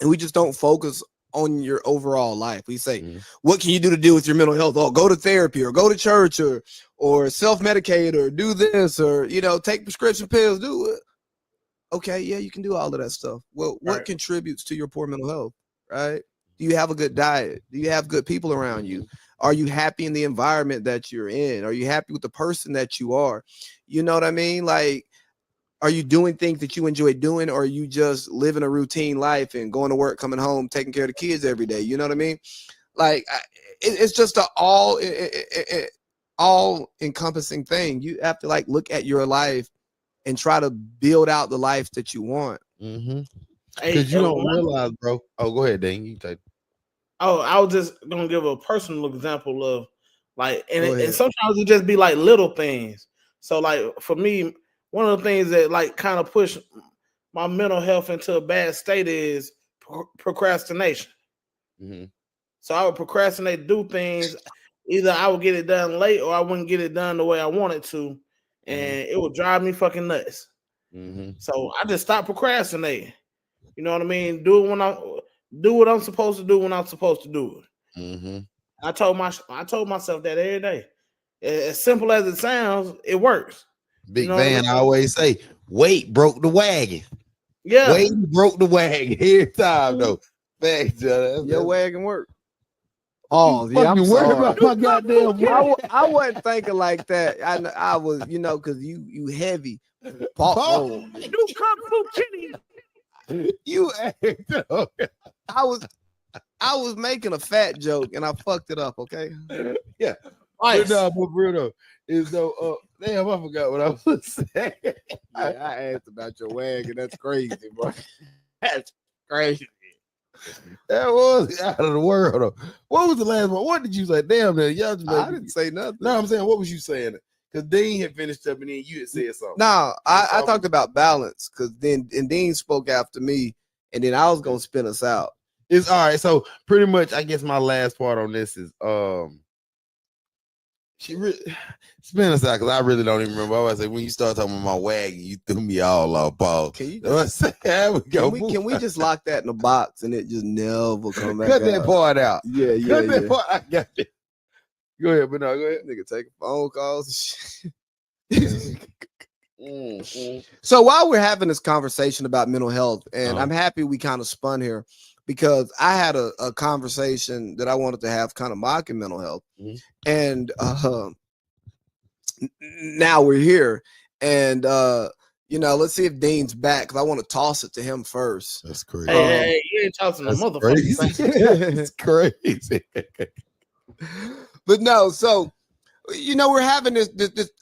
and we just don't focus on your overall life. We say, what can you do to deal with your mental health? Oh, go to therapy or go to church or self-medicate or do this or, take prescription pills, do it. Okay, yeah, you can do all of that stuff. Well, what contributes to your poor mental health, right? Do you have a good diet? Do you have good people around you? Are you happy in the environment that you're in? Are you happy with the person that you are? You know what I mean? Like, are you doing things that you enjoy doing, or are you just living a routine life and going to work, coming home, taking care of the kids every day? You know what I mean? Like, it's just an all encompassing thing. You have to like look at your life and try to build out the life that you want. Because you don't realize, bro. Oh, go ahead, Dane. You take. Oh, I was just gonna give a personal example of like, and sometimes it just be like little things. So like for me, one of the things that like kind of push my mental health into a bad state is procrastination. So I would procrastinate, do things. Either I would get it done late or I wouldn't get it done the way I wanted to, and it would drive me fucking nuts. So I just stopped procrastinating. You know what I mean? Do what I'm supposed to do when I'm supposed to do it. I told myself that every day. As simple as it sounds, it works. Big Van always say, "Weight broke the wagon." Yeah, weight broke the wagon every time though. Thanks, your wagon work. Oh, yeah, I'm worried about my goddamn wagon. I wasn't thinking like that. I was, because you heavy. Paul. You I was making a fat joke and I fucked it up, okay? Yeah. Nice. But Bruno is though damn, I forgot what I was saying. Yeah, I asked about your wagon. That's crazy, bro. That's crazy. That was out of the world. Though. What was the last one? What did you say? Damn, man, y'all just I didn't say nothing. No, I'm saying, what was you saying? Because Dean had finished up and then you had said something. No, I talked about balance because then Dean spoke after me and then I was gonna spin us out. It's all right. So pretty much, I guess my last part on this is she really spin us out because I really don't even remember. I was like, when you start talking about my wagon, you threw me all off, Paul. Can you can we just lock that in a box and it just never come back? Cut that part out. Yeah. That part. I got it. Go ahead, but no, go ahead. Nigga taking phone calls and shit. So while we're having this conversation about mental health, and I'm happy we kind of spun here because I had a conversation that I wanted to have kind of mocking mental health. And now we're here. And let's see if Dean's back because I want to toss it to him first. That's crazy. Hey, you ain't tossing the motherfucker. It's crazy. But no, so we're having this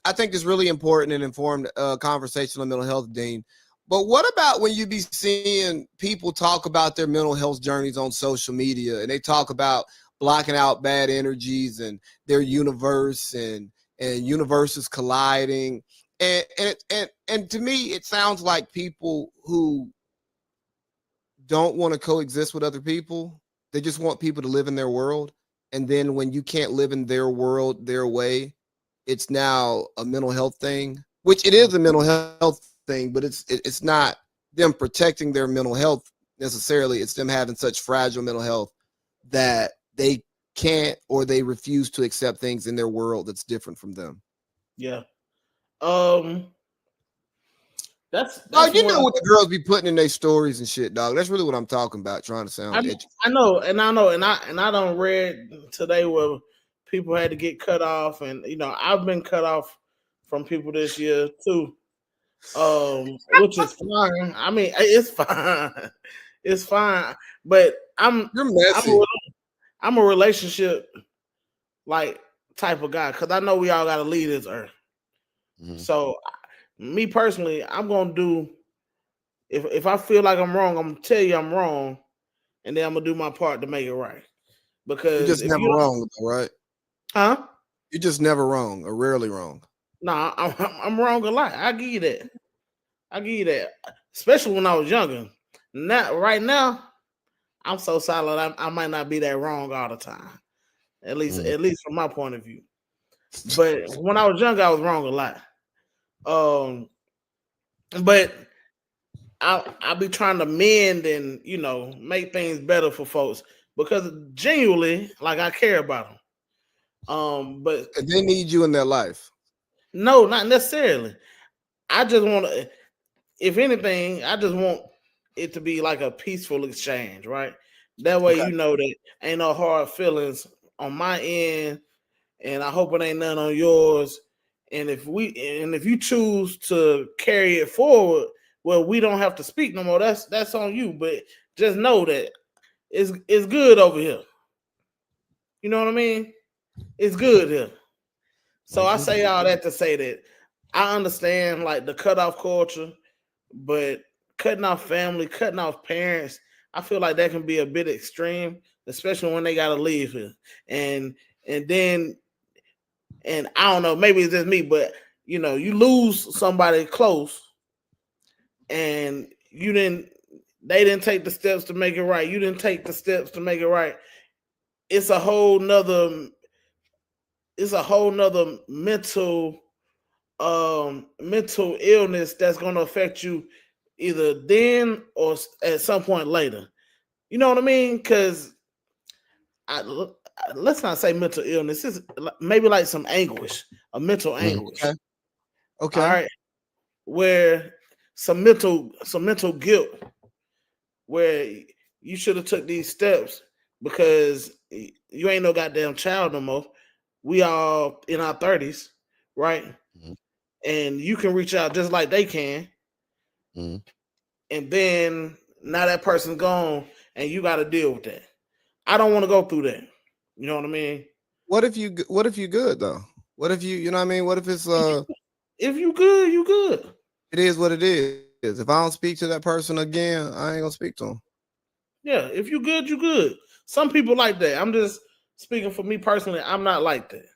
I think this really important and informed conversation on mental health, Dean. But what about when you be seeing people talk about their mental health journeys on social media and they talk about blocking out bad energies and their universe and universes colliding And to me, it sounds like people who don't want to coexist with other people. They just want people to live in their world. And then when you can't live in their world, their way, it's now a mental health thing, which it is a mental health thing, but it's not them protecting their mental health necessarily. It's them having such fragile mental health that they can't or they refuse to accept things in their world that's different from them. Yeah. That's Dog, you know one. what the girls be putting in their stories and shit, dog. That's really what I'm talking about. Trying to sound educated. I know, and I don't read today where people had to get cut off, and I've been cut off from people this year too, which is fine. I mean, it's fine, it's fine. But You're messy. I'm a relationship like type of guy because I know we all got to leave this earth. Mhm. So, me personally, I'm gonna do if I feel like I'm wrong, I'm gonna tell you I'm wrong, and then I'm gonna do my part to make it right. You're Because just if never you don't, wrong, though, right? huh? You're just never wrong or rarely wrong. Nah, I'm wrong a lot. I give you that. I give you that. Especially when I was younger. Now, right now, I'm so solid. I might not be that wrong all the time. Mhm. At least from my point of view. But when I was younger, I was wrong a lot. Um, but I'll be trying to mend and make things better for folks because genuinely, like I care about them. But And they need you in their life. no, not necessarily. I just want to. If anything, I just want it to be like a peaceful exchange, right? That way, Okay. you know that ain't no hard feelings on my end, and I hope it ain't none on yours. And if you choose to carry it forward, well, we don't have to speak no more. That's on you. But just know that it's good over here. You know what I mean? It's good here. So I say all that to say that I understand like the cutoff culture, but cutting off family, cutting off parents, I feel like that can be a bit extreme, especially when they gotta leave here. And and then and I don't know, maybe it's just me, but you lose somebody close and they didn't take the steps to make it right. You didn't take the steps to make it right. It's a whole nother mental mental illness that's going to affect you either then or at some point later. You know what I mean? Because let's not say mental illness. It's maybe like some anguish, a mental Mhm. anguish. Okay. All Okay. right, where some mental guilt, where you should have took these steps because you ain't no goddamn child no more. We all in our 30s, right? Mhm. And you can reach out just like they can, Mhm. and then now that person's gone and you got to deal with that. I don't want to go through that. You know what I mean? What if you good though? What if you know what I mean? What if it's If you good, you good. it is what it is. If I don't speak to that person again, I ain't gonna speak to them. Yeah, if you good, you good. Some people like that. I'm just speaking for me personally. I'm not like that.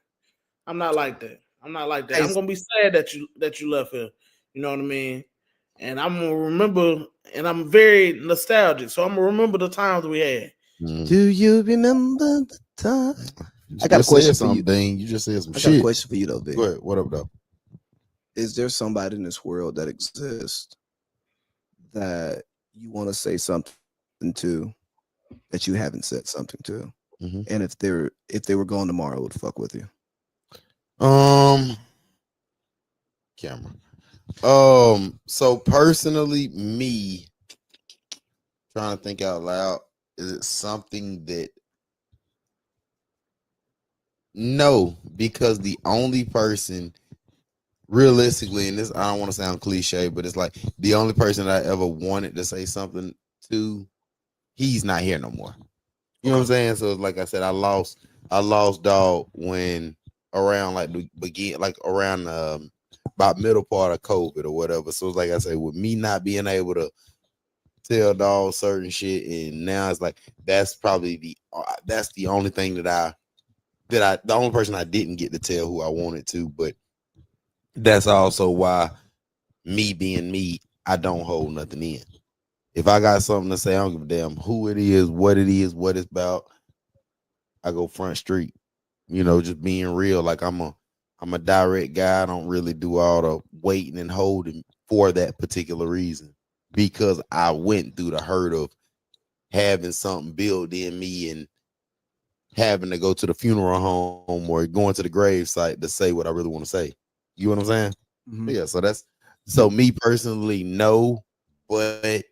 I'm not like that. I'm not like that. Hey, I'm gonna be sad that you left here. You know what I mean? And I'm gonna remember, and I'm very nostalgic. So I'm gonna remember the times we had. Mhm. do you remember the time? You I got a just said question for you. something, Dean. You just said some I got a shit. question for you though, Vic. Go ahead. What up, though? Is there somebody in this world that exists that you want to say something to that you haven't said something to? Mm-hmm. And if they were gone tomorrow, would fuck with you? Camera. So personally, me trying to think out loud, is it something that no, because the only person realistically, and this I don't want to sound cliche, but it's like the only person that I ever wanted to say something to, he's not here no more. You know what I'm saying? So like I said, I lost dog when around like the begin like around about middle part of COVID or whatever. So it's like I say, with me not being able to tell dog certain shit, and now it's like that's probably that's the only thing that I the only person I didn't get to tell who I wanted to. But that's also why me being me, I don't hold nothing in. If I got something to say, I don't give a damn who it is, what it's about. I go front street. Just being real. Like I'm a direct guy. I don't really do all the waiting and holding for that particular reason because I went through the hurt of having something built in me and having to go to the funeral home or going to the grave site to say what I really want to say. You know what I'm saying? Mhm. Yeah. So me personally, no, but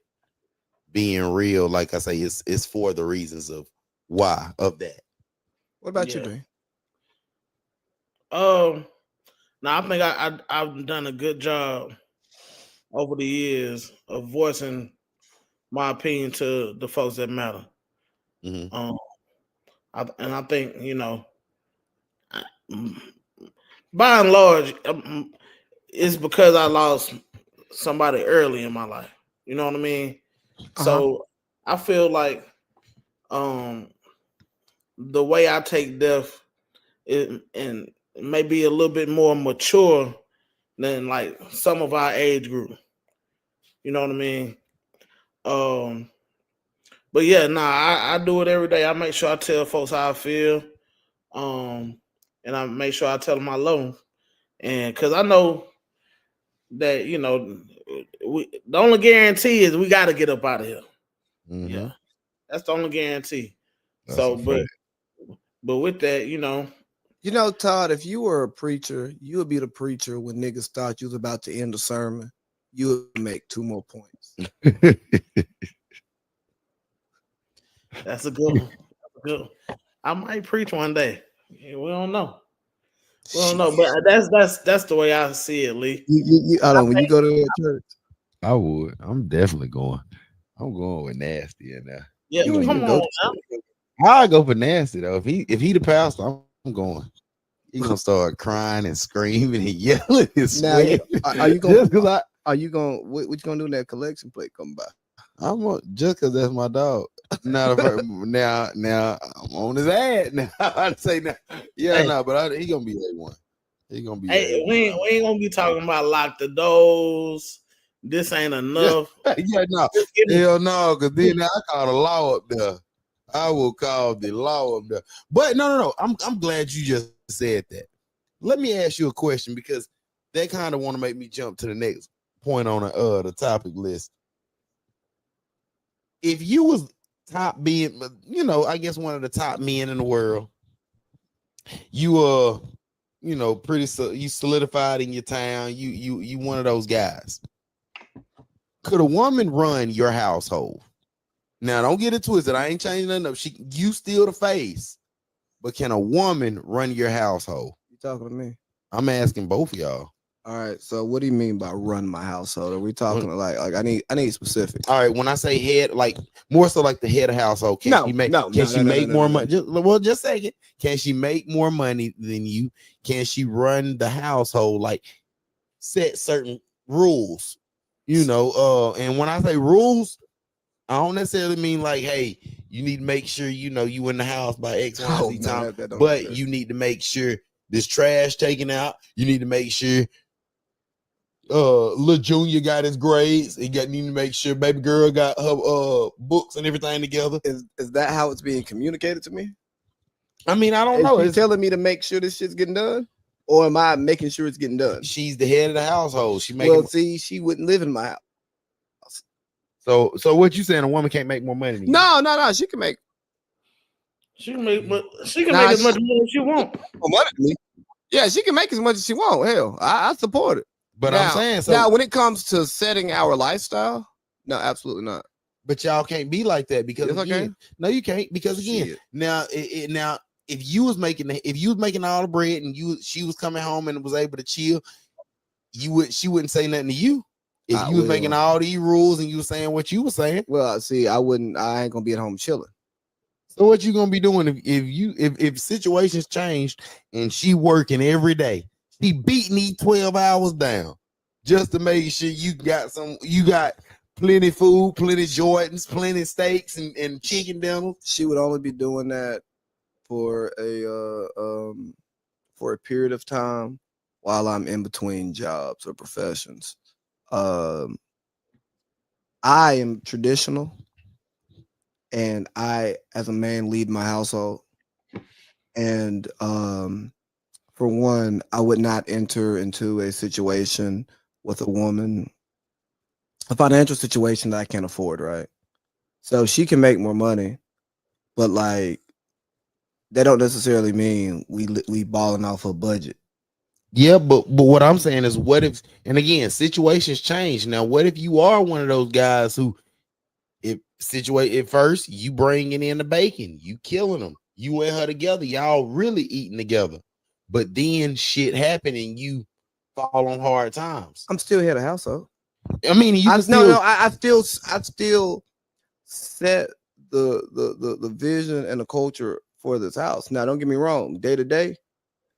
being real, like I say, it's for the reasons of why of that. What about you, Yeah. Dre? Now I think I've done a good job over the years of voicing my opinion to the folks that matter. Mm-hmm. Um, and I think by and large, it's because I lost somebody early in my life. You know what I mean? Uh-huh. So I feel like um, the way I take death and maybe a little bit more mature than like some of our age group. You know what I mean? Um, but yeah, nah, I do it every day. I make sure I tell folks how I feel. Um, and I make sure I tell them I love them. And because I know that, the only guarantee is we got to get up out of here. Mm-hmm. Yeah, that's the only guarantee. That's So, a fact. but with that, Todd, if you were a preacher, you would be the preacher when niggas thought you was about to end the sermon. You would make 2 more points. that's a good one. That's a good one. I might preach one day. Yeah, we don't know. We don't know, but that's the way I see it, Lee. Hold on, when you go to a church, I would. I'm definitely going. I'm going with nasty in there. Yeah, you don't come even go on to now. church. I go for nasty though. If he the pastor, I'm going. He gonna start crying and screaming and yelling and Now, sweating. are you Just gonna cause what you gonna do when that collection plate come by? just cause that's my dog. Now, now I'm on his ad. Now I'd say now, yeah, Hey, no, but he gonna be A1. He gonna be hey, A1. we ain't gonna be talking about lock the doors. This ain't Yeah, enough. yeah, no, Just give me. hell no, cause then I call the law up there. I will call the law up there. But no. I'm glad you just said that. Let me ask you a question because they kind of want to make me jump to the next point on the topic list. If you was top being, I guess one of the top men in the world, you you solidified in your town. You one of those guys. Could a woman run your household? Now, don't get it twisted. I ain't changing nothing up. You still the face, but can a woman run your household? You talking to me? I'm asking both of y'all. All right. So what do you mean by run my household? Are we talking When- like I need specifics? All right, when I say head, like more so like the head of household, can No, she make no, can no, she no, no, make no, more no, money? Just a second. Can she make more money than you? Can she run the household? Like set certain rules, and when I say rules, I don't necessarily mean like, hey, you need to make sure you in the house by X, Y, Oh Z no, time, that don't but exist. you need to make sure this trash taken out. You need to make sure little junior got his grades. Need to make sure baby girl got her books and everything together. Is that how it's being communicated to me? I mean, I don't Is know. she It's telling me to make sure this shit's getting done, or am I making sure it's getting done? she's the head of the household. She making Well, see, she wouldn't live in my house. so what you saying? A woman can't make more money than you? No. She can make She can make, but she can make nah, as much she money as she want. more money than me. Yeah, she can make as much as she want. Hell, I support it. But I'm saying Now, when it comes to setting our lifestyle, no, absolutely not. but y'all can't be like that because Yes, I again, can. no, you can't because again, Shit. now if you was making all the bread and she was coming home and was able to chill, she wouldn't say nothing to you. If I you was making will. all these rules and you were saying what you were saying, Well, see, I ain't gonna be at home chilling. so what you gonna be doing if situations changed and she working every day, she beating these 12 hours down just to make sure you got plenty food, plenty Jordans, plenty steaks and chicken dinners. She would only be doing that for a period of time while I'm in between jobs or professions. Um, I am traditional, and I, as a man, lead my household. And for one, I would not enter into a situation with a woman, a financial situation that I can't afford, right? So she can make more money, but like that don't necessarily mean we balling off a budget. Yeah, but what I'm saying is, what if? And again, situations change. Now, what if you are one of those guys who, if situate at first, you bringing in the bacon, you killing them, you and her together, y'all really eating together, but then shit happen and you fall on hard times. I'm still head of household. I mean, you I, can no, still. no, I still set the vision and the culture for this house. Now, don't get me wrong. Day to day,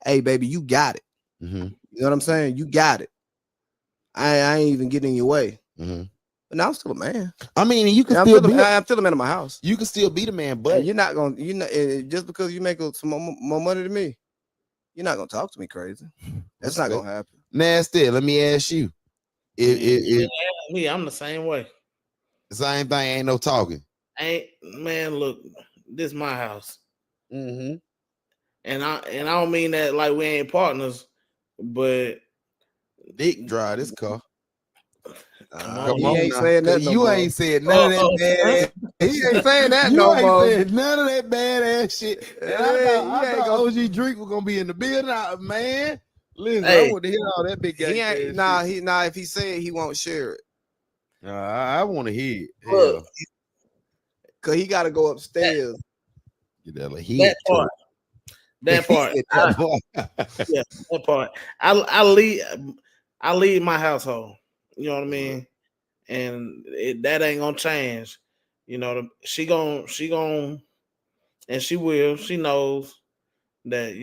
hey baby, you got it. Mhm, You know what I'm saying? You got it. I ain't even getting in your way. mhm. But now I'm still a man. I mean, you can And still be. I'm still a man in my house. You can still be the man, And but you're not gonna, just because you make some more money than me, you're not gonna talk to me crazy. That's not gonna happen. nasty. Let me ask you, if Me, I'm the same way. the same thing, ain't no talking. Ain't man, look, this is my house, Mm-hmm. and I don't mean that like we ain't partners, but Dick dry this car. come Come He on, on ain't now, saying that cause no you more. ain't said none of that bad. He ain't saying that You no ain't more. said none of that badass shit. And I Hey, thought OG Drake was gonna be in the building. Man, listen, I Hey. want to hear all that big He gang ain't shit. if he say it, he won't share it. I want to hear it. Look, Hell, Cause he gotta go upstairs. get that like that part, that part, yeah, that part. I lead my household. You know what I mean, and that ain't gonna change. You know, she gon' and she will. She knows that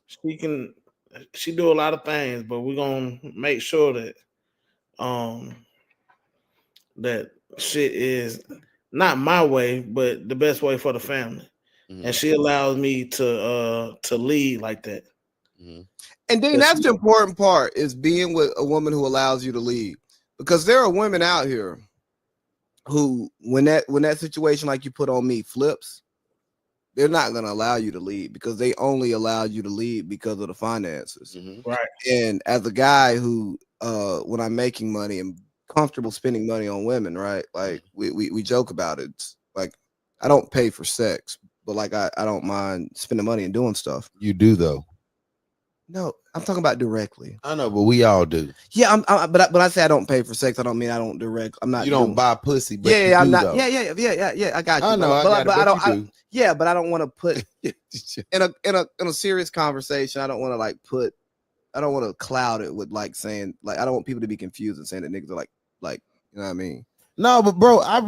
she can. She do a lot of things, but we're gonna make sure that um that shit is not my way, but the best way for the family. Mhm, And she allows me to lead like that. mhm. And then that's the important part is being with a woman who allows you to lead. Because there are women out here who, when that situation like you put on me flips, they're not gonna allow you to lead because they only allowed you to lead because of the finances. Mhm. Right. And as a guy who, when I'm making money and comfortable spending money on women, right? Like we joke about it. It's like I don't pay for sex, but like I don't mind spending money and doing stuff. You do though. No, I'm talking about directly. I know, but we all do. Yeah, but I say I don't pay for sex. I don't mean I don't direct. I'm not. You don't doing, buy pussy, but yeah, you I'm do not. though. Yeah. I got you. I know, I got it, but I but don't. you do. Yeah, but I don't want to put in a serious conversation. I don't want to like put. I don't want to cloud it with like saying like I don't want people to be confused and saying that niggas are like you know what I mean. No, but bro, I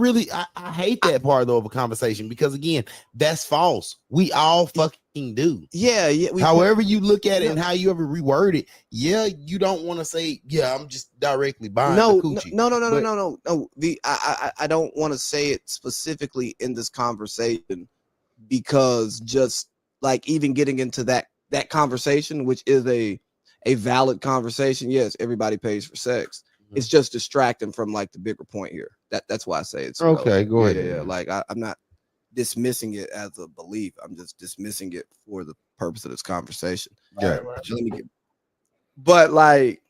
hate that part though of a conversation because again, that's false. We all fucking do. Yeah. However you look at it and how you ever reword it, yeah, you don't want to say, yeah, I'm just directly buying the coochie. No. I don't want to say it specifically in this conversation because just like even getting into that conversation, which is a valid conversation. Yes, everybody pays for sex. It's just distracting from like the bigger point here. That's why I say it's Okay. Go ahead. Yeah. Like I'm not dismissing it as a belief. I'm just dismissing it for the purpose of this conversation. Yeah. Right. But like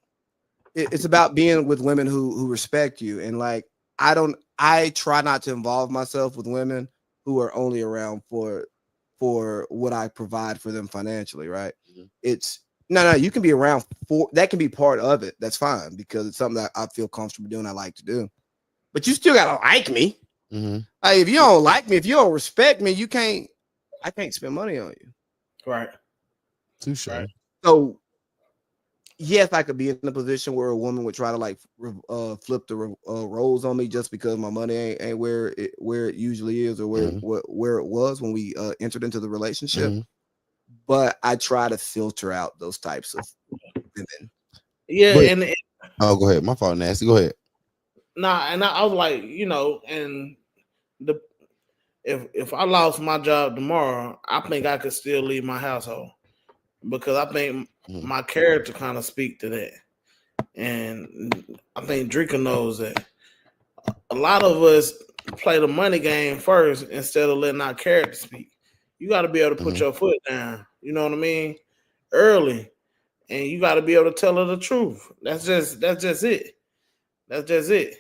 it's about being with women who respect you. And like I try not to involve myself with women who are only around for what I provide for them financially, right? Mhm. It's no, you can be around for that, can be part of it. That's fine because it's something that I feel comfortable doing, I like to do. But you still gotta like me. Mm-hmm. Like if you don't like me, if you don't respect me, I can't spend money on you. Right. Touche. Right. So yes, I could be in a position where a woman would try to like flip the roles on me just because my money ain't where it usually is or where it was when we entered into the relationship. Mm-hmm. But I try to filter out those types of women. Yeah, But- and Oh, go ahead. My fault, nasty. Go ahead. I was like, and the if I lost my job tomorrow, I think I could still leave my household because I think my character kind of speak to that, and I think Drika knows that. A lot of us play the money game first instead of letting our character speak. You got to be able to put your foot down. You know what I mean? Early, and you got to be able to tell her the truth. That's just it. That's just it.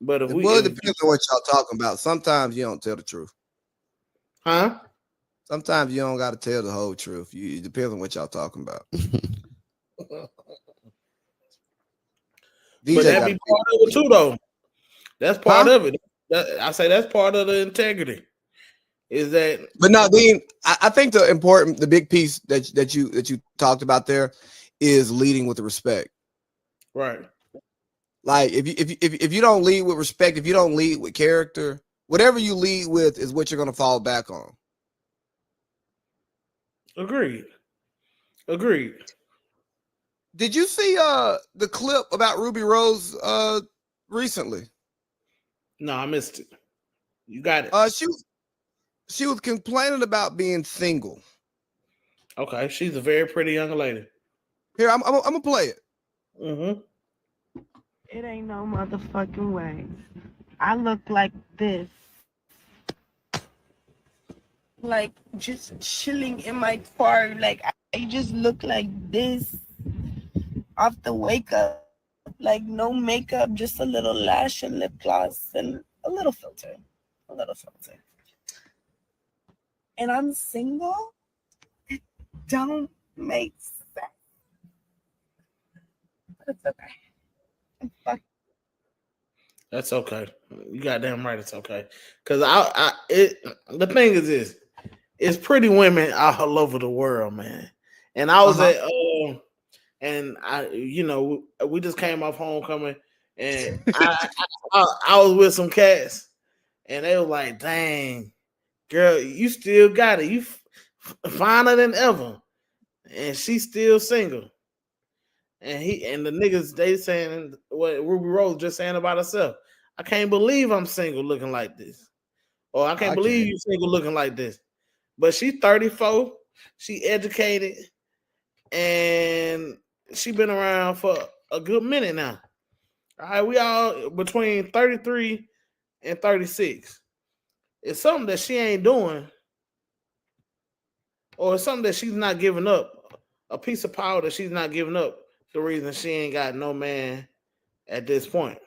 But if It we, depends on what y'all talking about. Sometimes you don't tell the truth. huh? Sometimes you don't got to tell the whole truth. It depends on what y'all talking about. But that be part of it too, though. That's part of it. I say that's part of the integrity. Is that? But no, Dean. I think the big piece that you talked about there is leading with the respect. Right. Like if you don't lead with respect, if you don't lead with character, whatever you lead with is what you're gonna fall back on. Agreed. Did you see the clip about Ruby Rose recently? No, I missed it. You got it. She was complaining about being single. Okay, she's a very pretty young lady. Here, I'm gonna play it. Mm-hmm. It ain't no motherfucking way. I look like this. Like just chilling in my car. Like I just look like this off the wake up. Like no makeup, just a little lash and lip gloss and a little filter. And I'm single? It don't make sense. But it's okay. That's okay. You goddamn right. It's okay. Cause the thing is this: it's pretty women all over the world, man. And I was and we just came off homecoming, and I was with some cats, and they were like, "Dang, girl, you still got it. You finer than ever," and she's still single. And the niggas, they saying what Ruby Rose just saying about herself. I can't believe I'm single looking like this. Or I can't believe you single looking like this. But she's 34, she educated, and she been around for a good minute now. All right, we all between 33 and 36. It's something that she ain't doing, or it's something that she's not giving up, a piece of power that she's not giving up. The reason she ain't got no man at this point.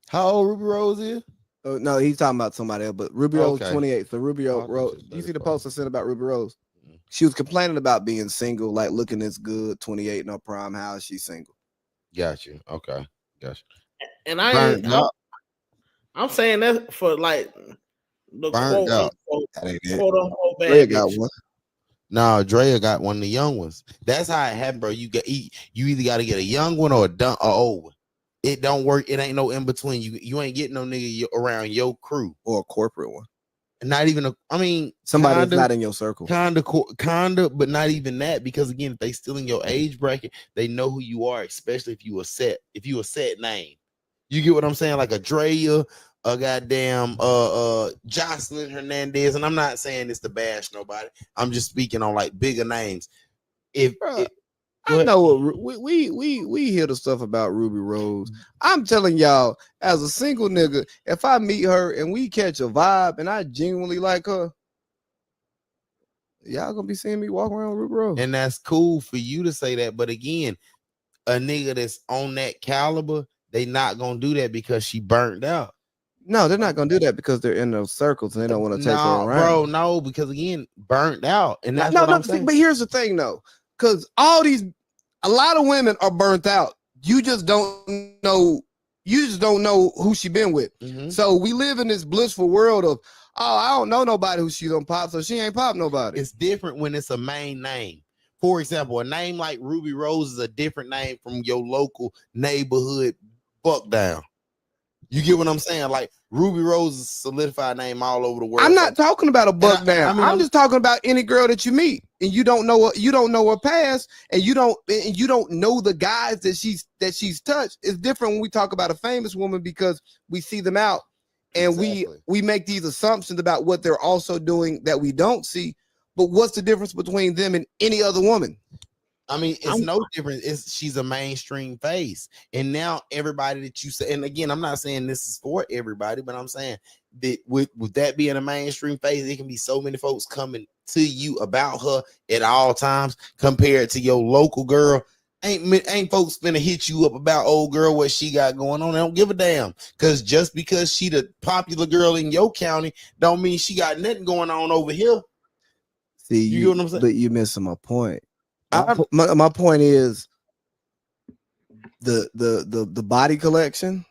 How old Ruby Rose is? No, he's talking about somebody else, but Ruby Rose 28. So Ruby Rose, you see the post I sent about Ruby Rose? She was complaining about being single, like looking this good, 28, no prime. How is she single? Got you. Okay. Got you. And I'm saying that for like the quote unquote bad bitch. No, Drea got one of the young ones. That's how it happened, bro. You either got to get a young one or a old one. It don't work. It ain't no in between. You ain't getting no nigga around your crew or a corporate one. Not even somebody that's not in your circle. Kinda, but not even that, because again, if they still in your age bracket, they know who you are, especially if you a set name. You get what I'm saying? Like a Drea, a goddamn Jocelyn Hernandez, and I'm not saying this to bash nobody. I'm just speaking on like bigger names. I know we hear the stuff about Ruby Rose. I'm telling y'all, as a single nigga, if I meet her and we catch a vibe and I genuinely like her, y'all gonna be seeing me walk around Ruby Rose. And that's cool for you to say that, but again, a nigga that's on that caliber, they not gonna do that because she burnt out. No, they're not gonna do that because they're in those circles and they don't want to take her around. Bro, no, because again, burnt out. And that's what I'm saying. But here's the thing though, because a lot of women are burnt out. You just don't know who she been with. Mm-hmm. So we live in this blissful world of, I don't know nobody who she's gonna pop, so she ain't pop nobody. It's different when it's a main name. For example, a name like Ruby Rose is a different name from your local neighborhood buck down. You get what I'm saying? Like Ruby Rose is a solidified name all over the world. I'm not talking about a buck down. I'm just talking about any girl that you meet and you don't know her past, and you don't know the guys that she's touched. It's different when we talk about a famous woman because we see them out and we make these assumptions about what they're also doing that we don't see. But what's the difference between them and any other woman? I mean, it's no different. She's a mainstream face, and now everybody that you say, and again, I'm not saying this is for everybody, but I'm saying that with that being a mainstream face, it can be so many folks coming to you about her at all times compared to your local girl. Ain't folks finna hit you up about old girl what she got going on. They don't give a damn, because just because she the popular girl in your county don't mean she got nothing going on over here. See, you get what I'm saying? But you're missing my point. My point is the body collection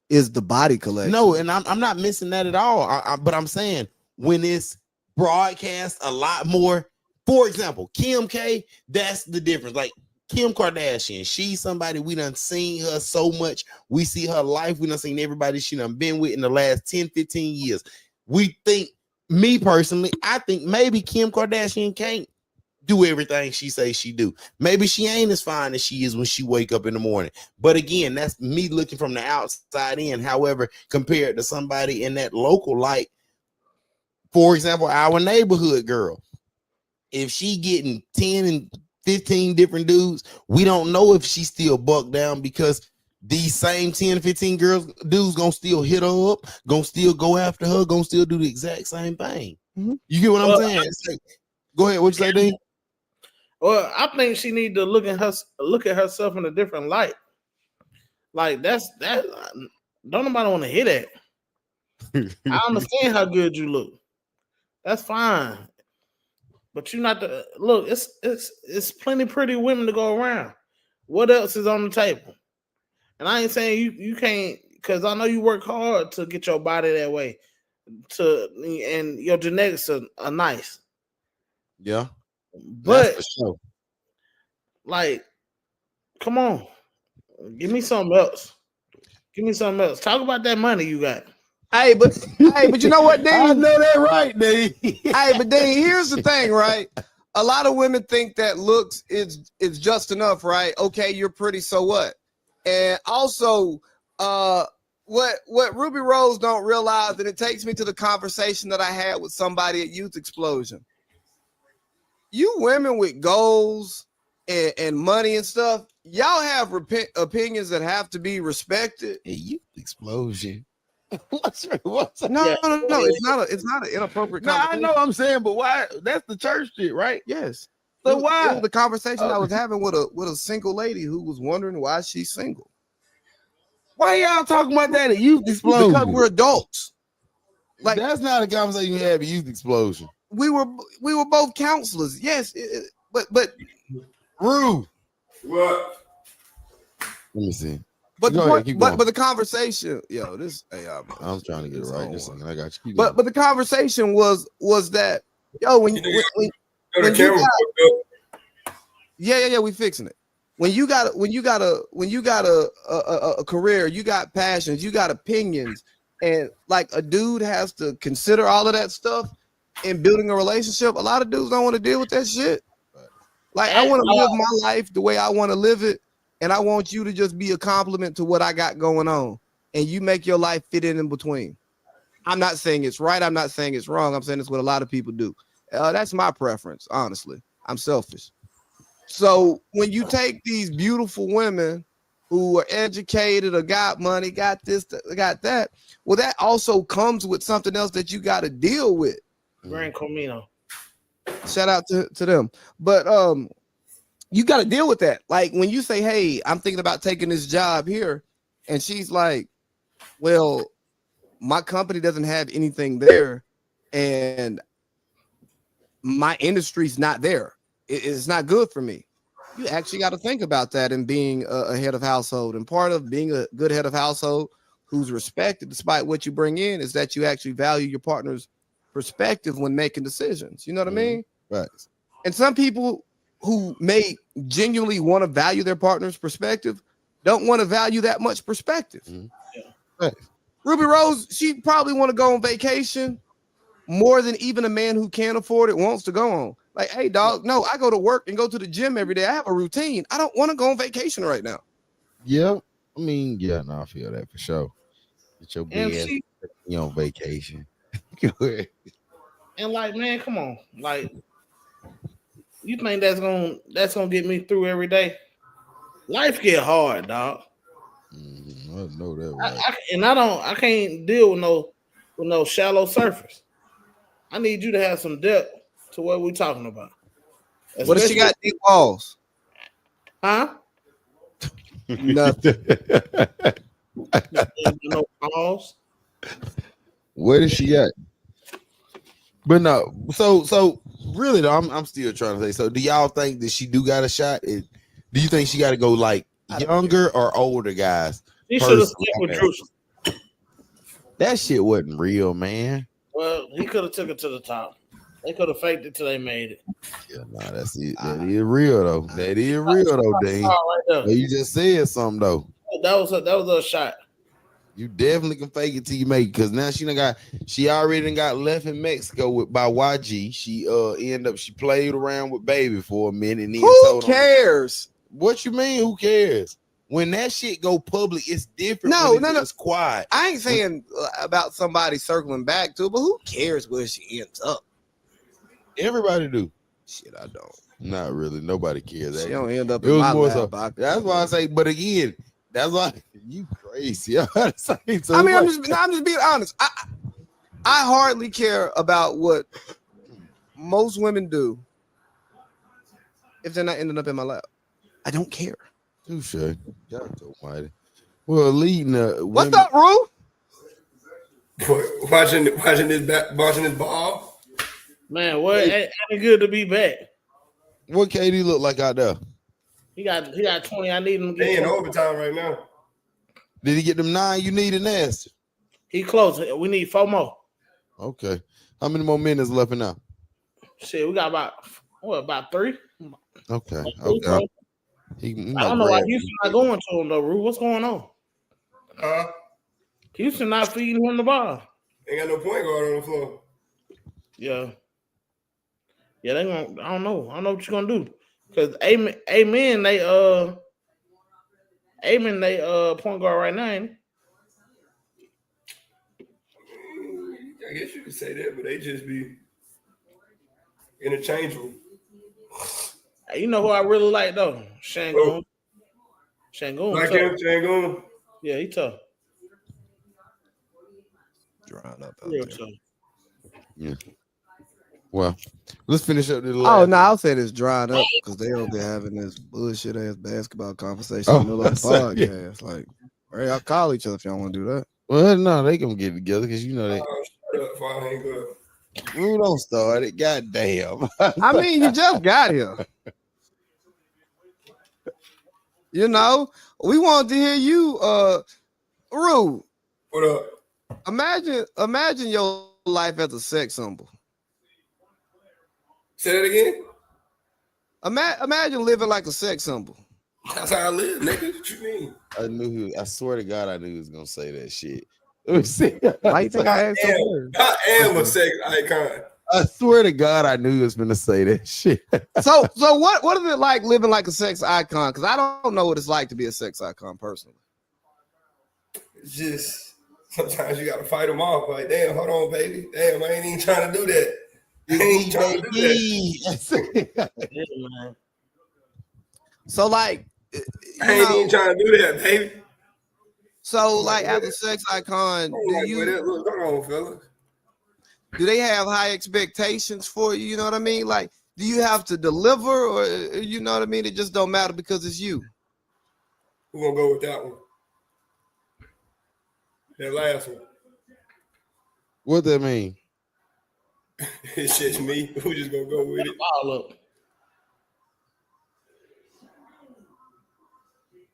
is the body collection. No, and I'm not missing that at all. But I'm saying when it's broadcast a lot more, for example, Kim K, that's the difference. Like Kim Kardashian, she's somebody we done seen her so much. We see her life. We done seen everybody she done been with in the last 10, 15 years. We think, me personally, I think maybe Kim Kardashian can't do everything she says she do. Maybe she ain't as fine as she is when she wake up in the morning. But again, that's me looking from the outside in. However, compared to somebody in that local, like, for example, our neighborhood girl, if she getting 10 and 15 different dudes, we don't know if she still buck down, because these same 10 15 dudes gonna still hit her up, gonna still go after her, gonna still do the exact same thing. You get what I'm saying? Like, go ahead, what you say, Dean? Well, I think she need to look at herself in a different light. Like that. Don't nobody want to hear that. I understand how good you look. That's fine, but you not the look. It's plenty pretty women to go around. What else is on the table? And I ain't saying you can't, because I know you work hard to get your body that way. And your genetics are nice. Yeah. But sure. Like, come on, give me something else. Talk about that money you got. Hey, but you know what, Dean? I know that right, Dean. Hey, but Dean, here's the thing, right? A lot of women think that looks is just enough, right? Okay, you're pretty, so what? And also, what Ruby Rose don't realize, and it takes me to the conversation that I had with somebody at Youth Explosion. You women with goals and money and stuff, y'all have opinions that have to be respected. Hey, Youth Explosion. No, it's not an inappropriate conversation. I know I'm saying, but why? That's the church shit, right? Yes. So why? It was the conversation I was having with a single lady who was wondering why she's single. Why y'all talking about that at Youth Explosion? Because we're adults. Like, that's not a conversation you have at Youth Explosion. We were both counselors. Yes, but Rue. What? Let me see. But the conversation, I'm trying to get it right. Just I got you. But the conversation was that when you got, we fixing it. When you got a career, you got passions, you got opinions, and like a dude has to consider all of that stuff in building a relationship. A lot of dudes don't want to deal with that shit. Like, I want to live my life the way I want to live it, and I want you to just be a compliment to what I got going on, and you make your life fit in between. I'm not saying it's right. I'm not saying it's wrong. I'm saying it's what a lot of people do. That's my preference, honestly. I'm selfish. So when you take these beautiful women who are educated or got money, got this, got that, well, that also comes with something else that you got to deal with. Grand Comino. Shout out to them. But you got to deal with that. Like when you say, hey, I'm thinking about taking this job here, and she's like, well, my company doesn't have anything there, and my industry's not there. It's not good for me. You actually got to think about that in being a head of household. And part of being a good head of household who's respected despite what you bring in is that you actually value your partner's perspective when making decisions. You know what I mean? Right. And some people who may genuinely want to value their partner's perspective don't want to value that much perspective. Right. Ruby Rose, she probably want to go on vacation more than even a man who can't afford it wants to go on. Like, hey, dog, no, I go to work and go to the gym every day. I have a routine. I don't want to go on vacation right now. Yeah. I mean, yeah, no, I feel that for sure. Get your bed, you on vacation. And like, man, come on. Like, You think that's gonna get me through every day? Life get hard, dog. I know that, right? I can't deal with no shallow surface. I need you to have some depth to what we're talking about. What if she got deep walls? Huh? Nothing. No balls. What does she got? But no, so really though, I'm still trying to say. So do y'all think that she do got a shot? Do you think she got to go like younger or older guys? She should have stick with Drew. That shit wasn't real, man. Well, he could have took it to the top. They could have faked it till they made it. Yeah, nah, that's it. That is real though. That is real though, Dean. Right, you just said something though. That was a shot. You definitely can fake it till you make it, because now she already got left in Mexico by YG. She played around with Baby for a minute. And then who cares? What you mean? Who cares? When that shit go public, it's different. No. It's quiet. I ain't saying about somebody circling back to it, but who cares where she ends up? Everybody do. Shit, I don't. Not really. Nobody cares. She don't end up it in was my more lap. so. That's why I say. But again, that's why you crazy. So I mean, I'm just being honest. I hardly care about what most women do if they're not ending up in my lap. I don't care. Touche. Y'all so mighty. Well, leading what's up, Rue? Watching this ball. Man, what ain't good to be back. What KD look like out there? He got 20. I need him to get in overtime right now. Did he get them 9 you need in Aston? He close. We need 4 more. Okay. How many more minutes left in now? Shit, we got about 3? Okay. I don't know why Houston not going to him though, Rue. What's going on? Houston not feeding him the ball. Ain't got no point guard on the floor. Yeah, they gonna. I don't know what you're gonna do, because Amen they point guard right now, ain't he? I guess you could say that, but they just be interchangeable. You know who I really like though? Shangoon. Like him, Shangoon. Yeah, he tough. Drying up. Real tough. Yeah. Well, let's finish up the last. Oh no, I'll say this drying up because they over there having this bullshit ass basketball conversation in the middle of the podcast. Yeah. Like, right, I'll call each other if y'all want to do that. Well, no, they gonna get together because you know they. Shut up, I hang up. Rue, don't start it. Goddamn. I mean, you just got here. You know, we want to hear you, Rue. What up? Imagine your life as a sex symbol. Say that again. Imagine living like a sex symbol. That's how I live, nigga. What you mean? I swear to God, I knew he was gonna say that shit. Let me see. Why you think I asked so I am a sex icon. I swear to God, I knew he was gonna say that shit. So what is it like living like a sex icon? Because I don't know what it's like to be a sex icon personally. It's just sometimes you gotta fight them off. Like, damn, hold on, baby. Damn, I ain't even trying to do that. I ain't trying to do that. So like, I ain't even trying to do that, baby. So like, as a sex icon, hold on, fella. Do they have high expectations for you? You know what I mean? Like, do you have to deliver, or you know what I mean? It just don't matter because it's you. We're gonna go with that one. That last one. What that mean? It's just me. We're just gonna go with it. All up.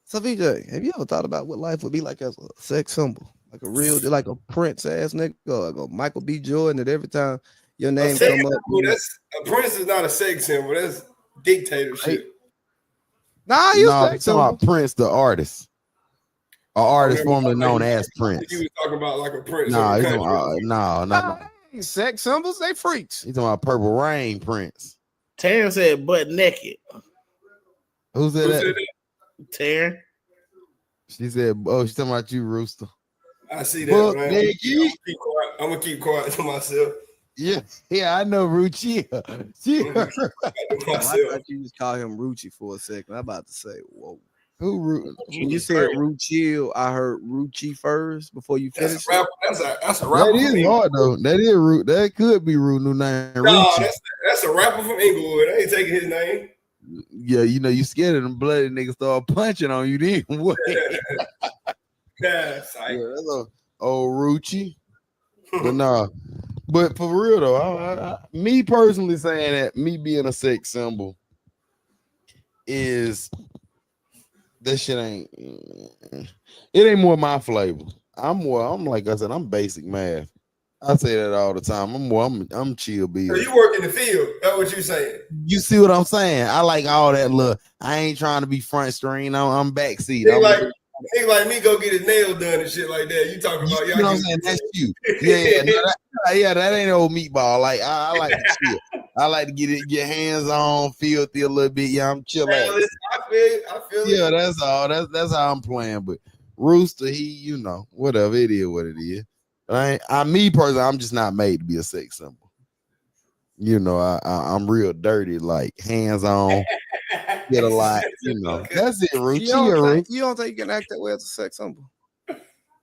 So VJ, have you ever thought about what life would be like as a sex symbol? Like a real, like a Prince ass nigga, or like a Michael B. Jordan, that every time your name come up. A Prince is not a sex symbol. That's dictatorship. Nah, you talking about Prince, the artist. An artist formerly known as Prince. You was talking about like a Prince. No. Sex symbols, they freaks. He's talking about Purple Rain Prince. Taryn said butt naked. Who said that? Taryn. She said, "Oh, she's talking about you, Rooster." I see that, man. I'm gonna keep quiet to myself. Yeah, I know Ruchi. I thought you just called him Ruchi for a second. I'm about to say, whoa. When you said Ruchi, I heard Ruchi first before you finished. That's a rapper. That is hard though. That is root. That could be root new name. No, that's a rapper from Inglewood. I ain't taking his name. Yeah, you know, you scared of them bloody niggas start punching on you then. What? Yeah, that's a old Ruchi. But nah. But for real though, me personally saying that me being a sex symbol is that shit ain't more my flavor. I'm like I said, I'm basic math. I say that all the time. I'm chill bill. So you work in the field. That's what you saying. You see what I'm saying? I like all that look. I ain't trying to be front screen. I'm backseat. Nigga like me go get his nails done and shit like that. You talking about you know what I'm saying? That's you. Yeah, that ain't old meatball. Like I like to chill. I like to get hands on, filthy a little bit. Yeah, I'm chilling. I feel yeah, it. That's all. That's how I'm playing. But Rooster, he, whatever it is, what it is. Me personally, I'm just not made to be a sex symbol. I'm real dirty, like hands on. Get a lot, That's it, Rooch. You don't think you can act that way as a sex symbol?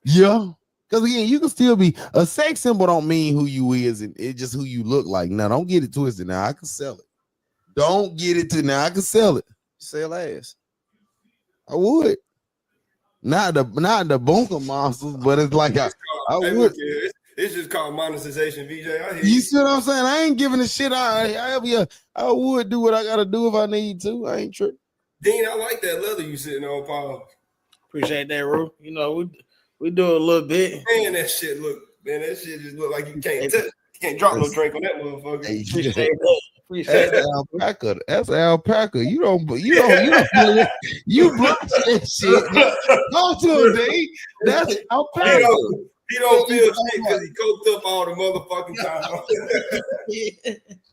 Yeah. Because again, you can still be a sex symbol. Don't mean who you is, and it's just who you look like. Now, don't get it twisted. Now I can sell it. Don't get it to now. I can sell it. Sell ass. I would. Not the bunker monsters, but it's like I would. It's just called monetization, VJ. You see what I'm saying? I ain't giving a shit. I would do what I gotta do if I need to. I ain't tripping. Dean, I like that leather you sitting on, Paul. Appreciate that, Ru. We do a little bit. Man, that shit just look like you can't touch. You can't drop no drink on that motherfucker. Appreciate that. That's alpaca. That's alpaca. You block that shit. Go to him, Dave. That's alpaca. He don't feel shit because he coked up all the motherfucking time.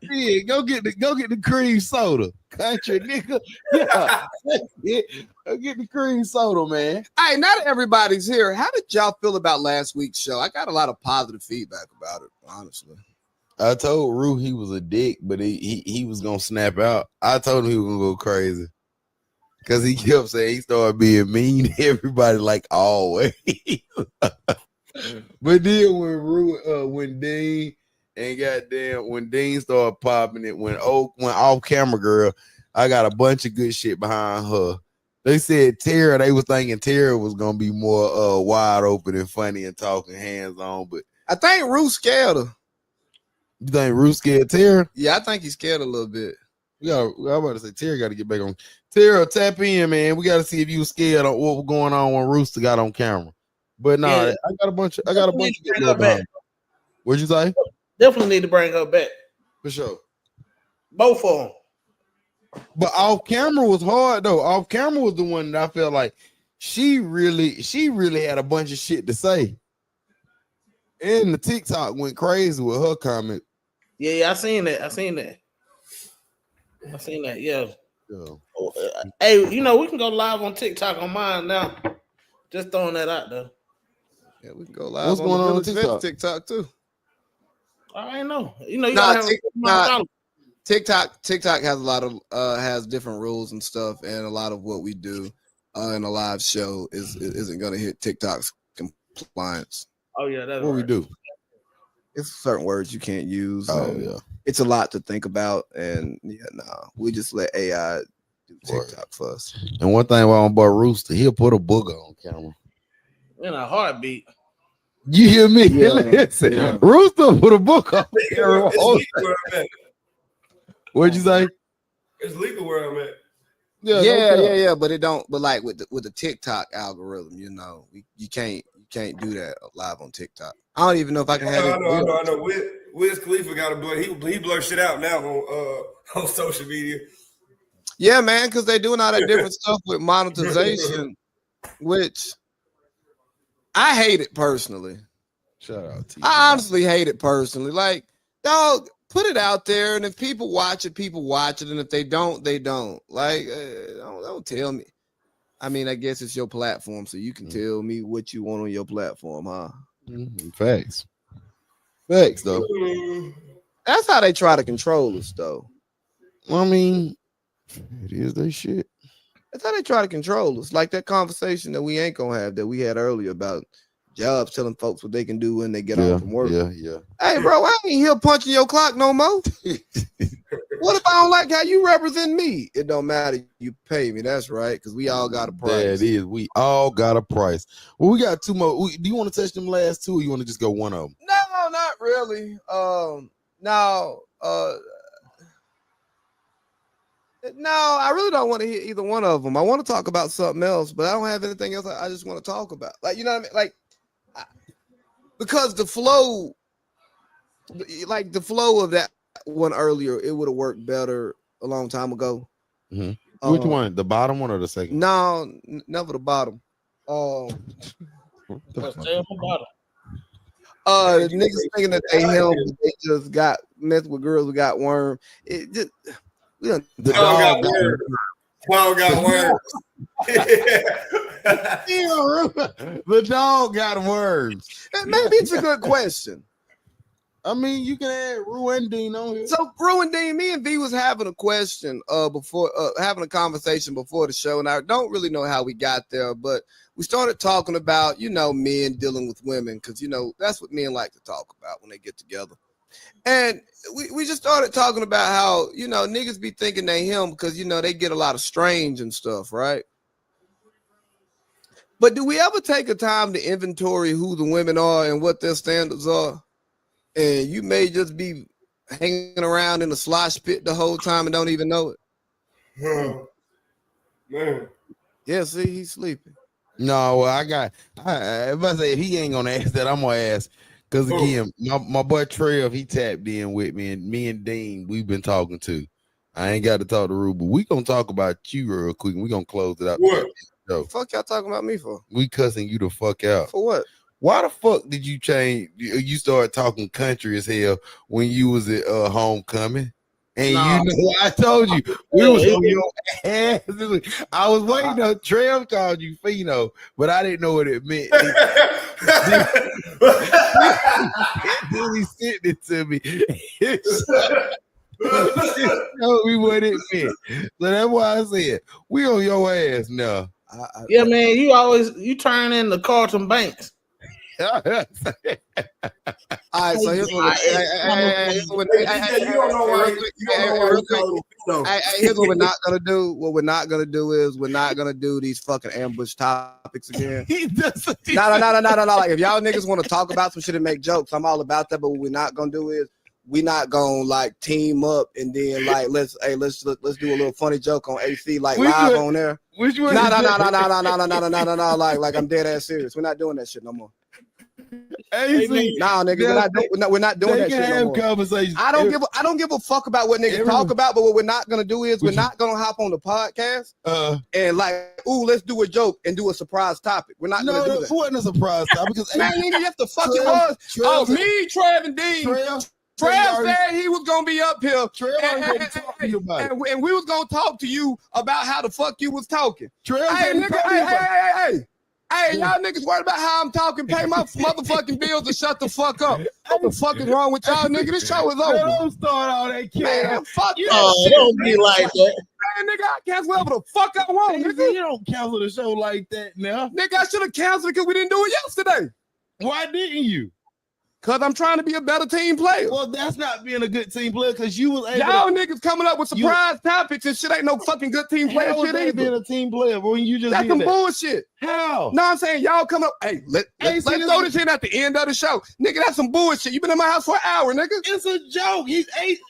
Yeah, go get the cream soda, country nigga. Yeah, go get the cream soda, man. Hey, not everybody's here. How did y'all feel about last week's show? I got a lot of positive feedback about it, honestly. I told Rue he was a dick, but he was gonna snap out. I told him he was gonna go crazy because he kept saying he started being mean to everybody, like always. But then when Dean and when Dean started popping it, when off camera girl, I got a bunch of good shit behind her. They said Tara, they was thinking Tara was gonna be more wide open and funny and talking hands on, but I think Rue scared her. You think Rue scared Tara? Yeah, I think he's scared a little bit. I'm about to say Tara got to get back on. Tara, tap in, man. We got to see if you were scared of what was going on when Rooster got on camera. But no, I got a bunch of good love behind her. What'd you say? Definitely need to bring her back. For sure. Both of them. But off camera was hard though. Off camera was the one that I felt like she really had a bunch of shit to say. And the TikTok went crazy with her comment. Yeah, I seen that. Yeah. Hey, we can go live on TikTok on mine now. Just throwing that out there. Yeah, we can go live. What's going on TikTok? TikTok too. I ain't know. TikTok has a lot of has different rules and stuff, and a lot of what we do in a live show isn't going to hit TikTok's compliance. Oh yeah, that's what we do. It's certain words you can't use. Oh yeah, it's a lot to think about, and we just let AI do TikTok for us. And one thing about my boy Rooster, he'll put a booger on camera in a heartbeat. You hear me? Yeah. Listen, yeah. Rooster put a book on camera. What'd you say? It's legal where I'm at. Yeah. But it don't. But like with the TikTok algorithm, you can't do that live on TikTok. I don't even know if I can have it. I know. Wiz Khalifa got a blur. He blur shit out now on social media. Yeah, man, because they're doing all that different stuff with monetization, which I hate it personally. Shout out to you. I honestly hate it personally. Like, dog, put it out there, and if people watch it, and if they don't, they don't. Like, don't tell me. I mean, I guess it's your platform, so you can tell me what you want on your platform, huh? Facts, though. That's how they try to control us, though. I mean, it is their shit. That's how they try to control us. Like that conversation that we ain't gonna have that we had earlier about jobs telling folks what they can do when they get home from work. Yeah. Hey, bro, I ain't here punching your clock no more. What if I don't like how you represent me? It don't matter. You pay me. That's right, because we all got a price. That is. We all got a price. Well, we got two more. Do you want to touch them last two, or you want to just go one of them? No, not really. No, I really don't want to hear either one of them. I want to talk about something else, but I don't have anything else I just want to talk about. Like, you know what I mean? Like, because the flow of that one earlier, it would have worked better a long time ago. Mm-hmm. Which one? The bottom one or the second? No, never the bottom. Niggas thinking that they him, they just got messed with girls who got worm. It just the dog got worms. Dog got worms. The dog got worms. Maybe it's a good question. I mean, you can add Rue and Dean on here. So Rue and Dean, me and V was having a question before having a conversation before the show, and I don't really know how we got there, but we started talking about, men dealing with women, because that's what men like to talk about when they get together. And we just started talking about how, niggas be thinking they him because, they get a lot of strange and stuff, right? But do we ever take a time to inventory who the women are and what their standards are? And you may just be hanging around in a slosh pit the whole time and don't even know it. Man. Yeah, see, he's sleeping. No, if I say if he ain't gonna ask that, I'm gonna ask. Because again, my boy Trev, he tapped in with me, and me and Dean, we've been talking to. I ain't got to talk to Rue, but we gonna talk about you real quick, and we gonna close it out. What? The fuck y'all talking about me for? We cussing you the fuck out. For what? Why the fuck did you change? You started talking country as hell when you was at homecoming. And I told you we was on your ass. I was waiting on Trev called you Fino, but I didn't know what it meant. Then he sent it to me. Told me what it meant. So that's why I said we on your ass now. Yeah, man, you turn into Carlton Banks. All right, so here's what we're not gonna do. What we're not gonna do is we're not gonna do these fucking ambush topics again. No. Like if y'all niggas want to talk about some shit and make jokes, I'm all about that. But what we're not gonna do is we're not gonna like team up and then like let's do a little funny joke on AC like live on there. Which one? No. Like I'm dead ass serious. We're not doing that shit no more. Nah, nigga, we're not doing that shit no more. Conversations. I don't give a fuck about what niggas talk about, but what we're not gonna do is we're not gonna hop on the podcast and like, let's do a joke and do a surprise topic. We're not gonna do that. It wasn't a surprise topic. Man, nigga, yes the fuck it was. Me, Trev, and Dean. Trev said he was gonna be up here, and we was gonna talk to you about how the fuck you was talking. Hey, y'all niggas worried about how I'm talking. Pay my motherfucking bills and shut the fuck up. What the fuck is wrong with y'all, nigga? This show is over. Don't start all that kid. Man, fuck you. Don't be like that. Man, nigga, I cancel whatever the fuck I want, nigga. You don't cancel the show like that now. Nigga, I should have canceled it because we didn't do it yesterday. Why didn't you? Because I'm trying to be a better team player. Well, that's not being a good team player because you was able y'all niggas coming up with surprise topics and shit ain't no fucking good team player shit either. Being a team player, but when you just that's some bullshit. How? No, I'm saying y'all come up. Hey, let's throw this in at the end of the show. Nigga, that's some bullshit. You been in my house for an hour, nigga. It's a joke.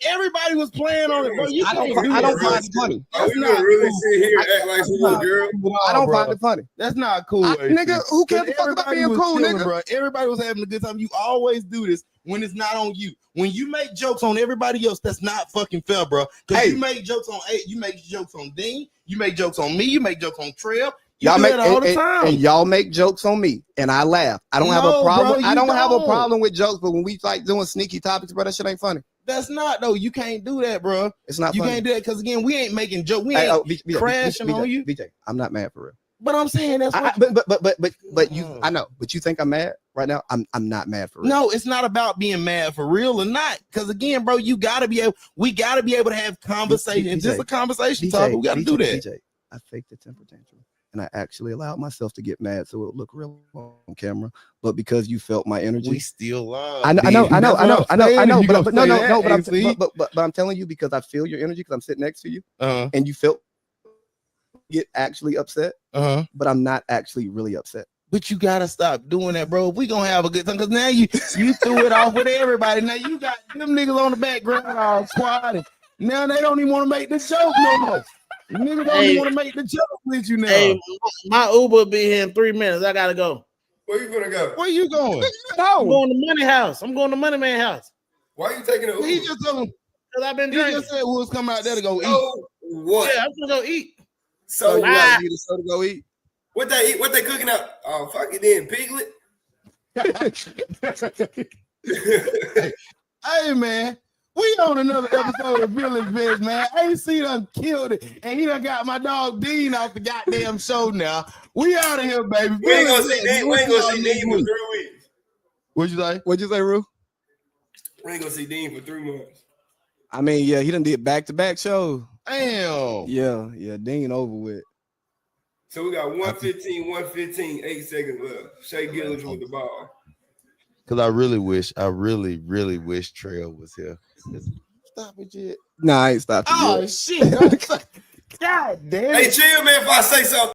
Everybody was playing on it, bro. I don't find it funny. You really sit here and act like some little girl? I don't find it funny. That's not cool. Nigga, who cares about being cool, nigga? Bro. Everybody was having a good time. You always do this when it's not on you. When you make jokes on everybody else, that's not fucking fair, bro. Because you make jokes on you make jokes on Dean, you make jokes on me, you make jokes on Trev. Y'all make all the time. And y'all make jokes on me, and I laugh. I don't have a problem. Bro, I don't have a problem with jokes, but when we like doing sneaky topics, bro, that shit ain't funny. That's not though. You can't do that, bro. It's not. You funny. can't do that because again, we ain't making jokes. We ain't crashing on you. BJ, I'm not mad for real. But I'm saying that's what. But you, I know. But you think I'm mad right now? I'm not mad for real. No, it's not about being mad for real or not. Because again, bro, we gotta be able to have conversation. Just a conversation topic. We gotta do that. DJ, I faked the temper tantrum, and I actually allowed myself to get mad so it would look real on camera. But because you felt my energy, we still love. I know. But I'm telling you because I feel your energy because I'm sitting next to you, and you felt get actually upset. But I'm not actually really upset. But you gotta stop doing that, bro. If we gonna have a good time, because now you threw it off with everybody. Now you got them niggas on the background all quiet. Now they don't even want to make the joke no more. Niggas don't even want to make the joke with you now. Hey, my Uber be here in 3 minutes. I gotta go. Where you gonna go? Where you going? I'm going to Money House. I'm going to Money Man house. Why are you taking it? He just told him. Because I've been He drinking. just said we was coming out there to go eat. So what? Yeah, I'm gonna go eat. So you got to so to go eat. what they eat? What they cooking up? Oh, fuck it then, Piglet. Hey man, we on another episode of Village Veg, man. AC done killed it, and he done got my dog Dean off the goddamn show now. We out of here, baby. We ain't gonna see Dean. We ain't gonna see Dean for 3 weeks. What'd you say? What'd you say, Rue? We ain't gonna see Dean for 3 months. I mean, yeah, he done did back-to-back shows. Damn. Yeah, Dean over with. So we got 115, 8 seconds left. Shea Gillis with the ball. Because I really wish Trail was here. Stop it, Jit. Nah, I ain't stopped. Oh, shit. God damn. Hey, chill, man, if I say something.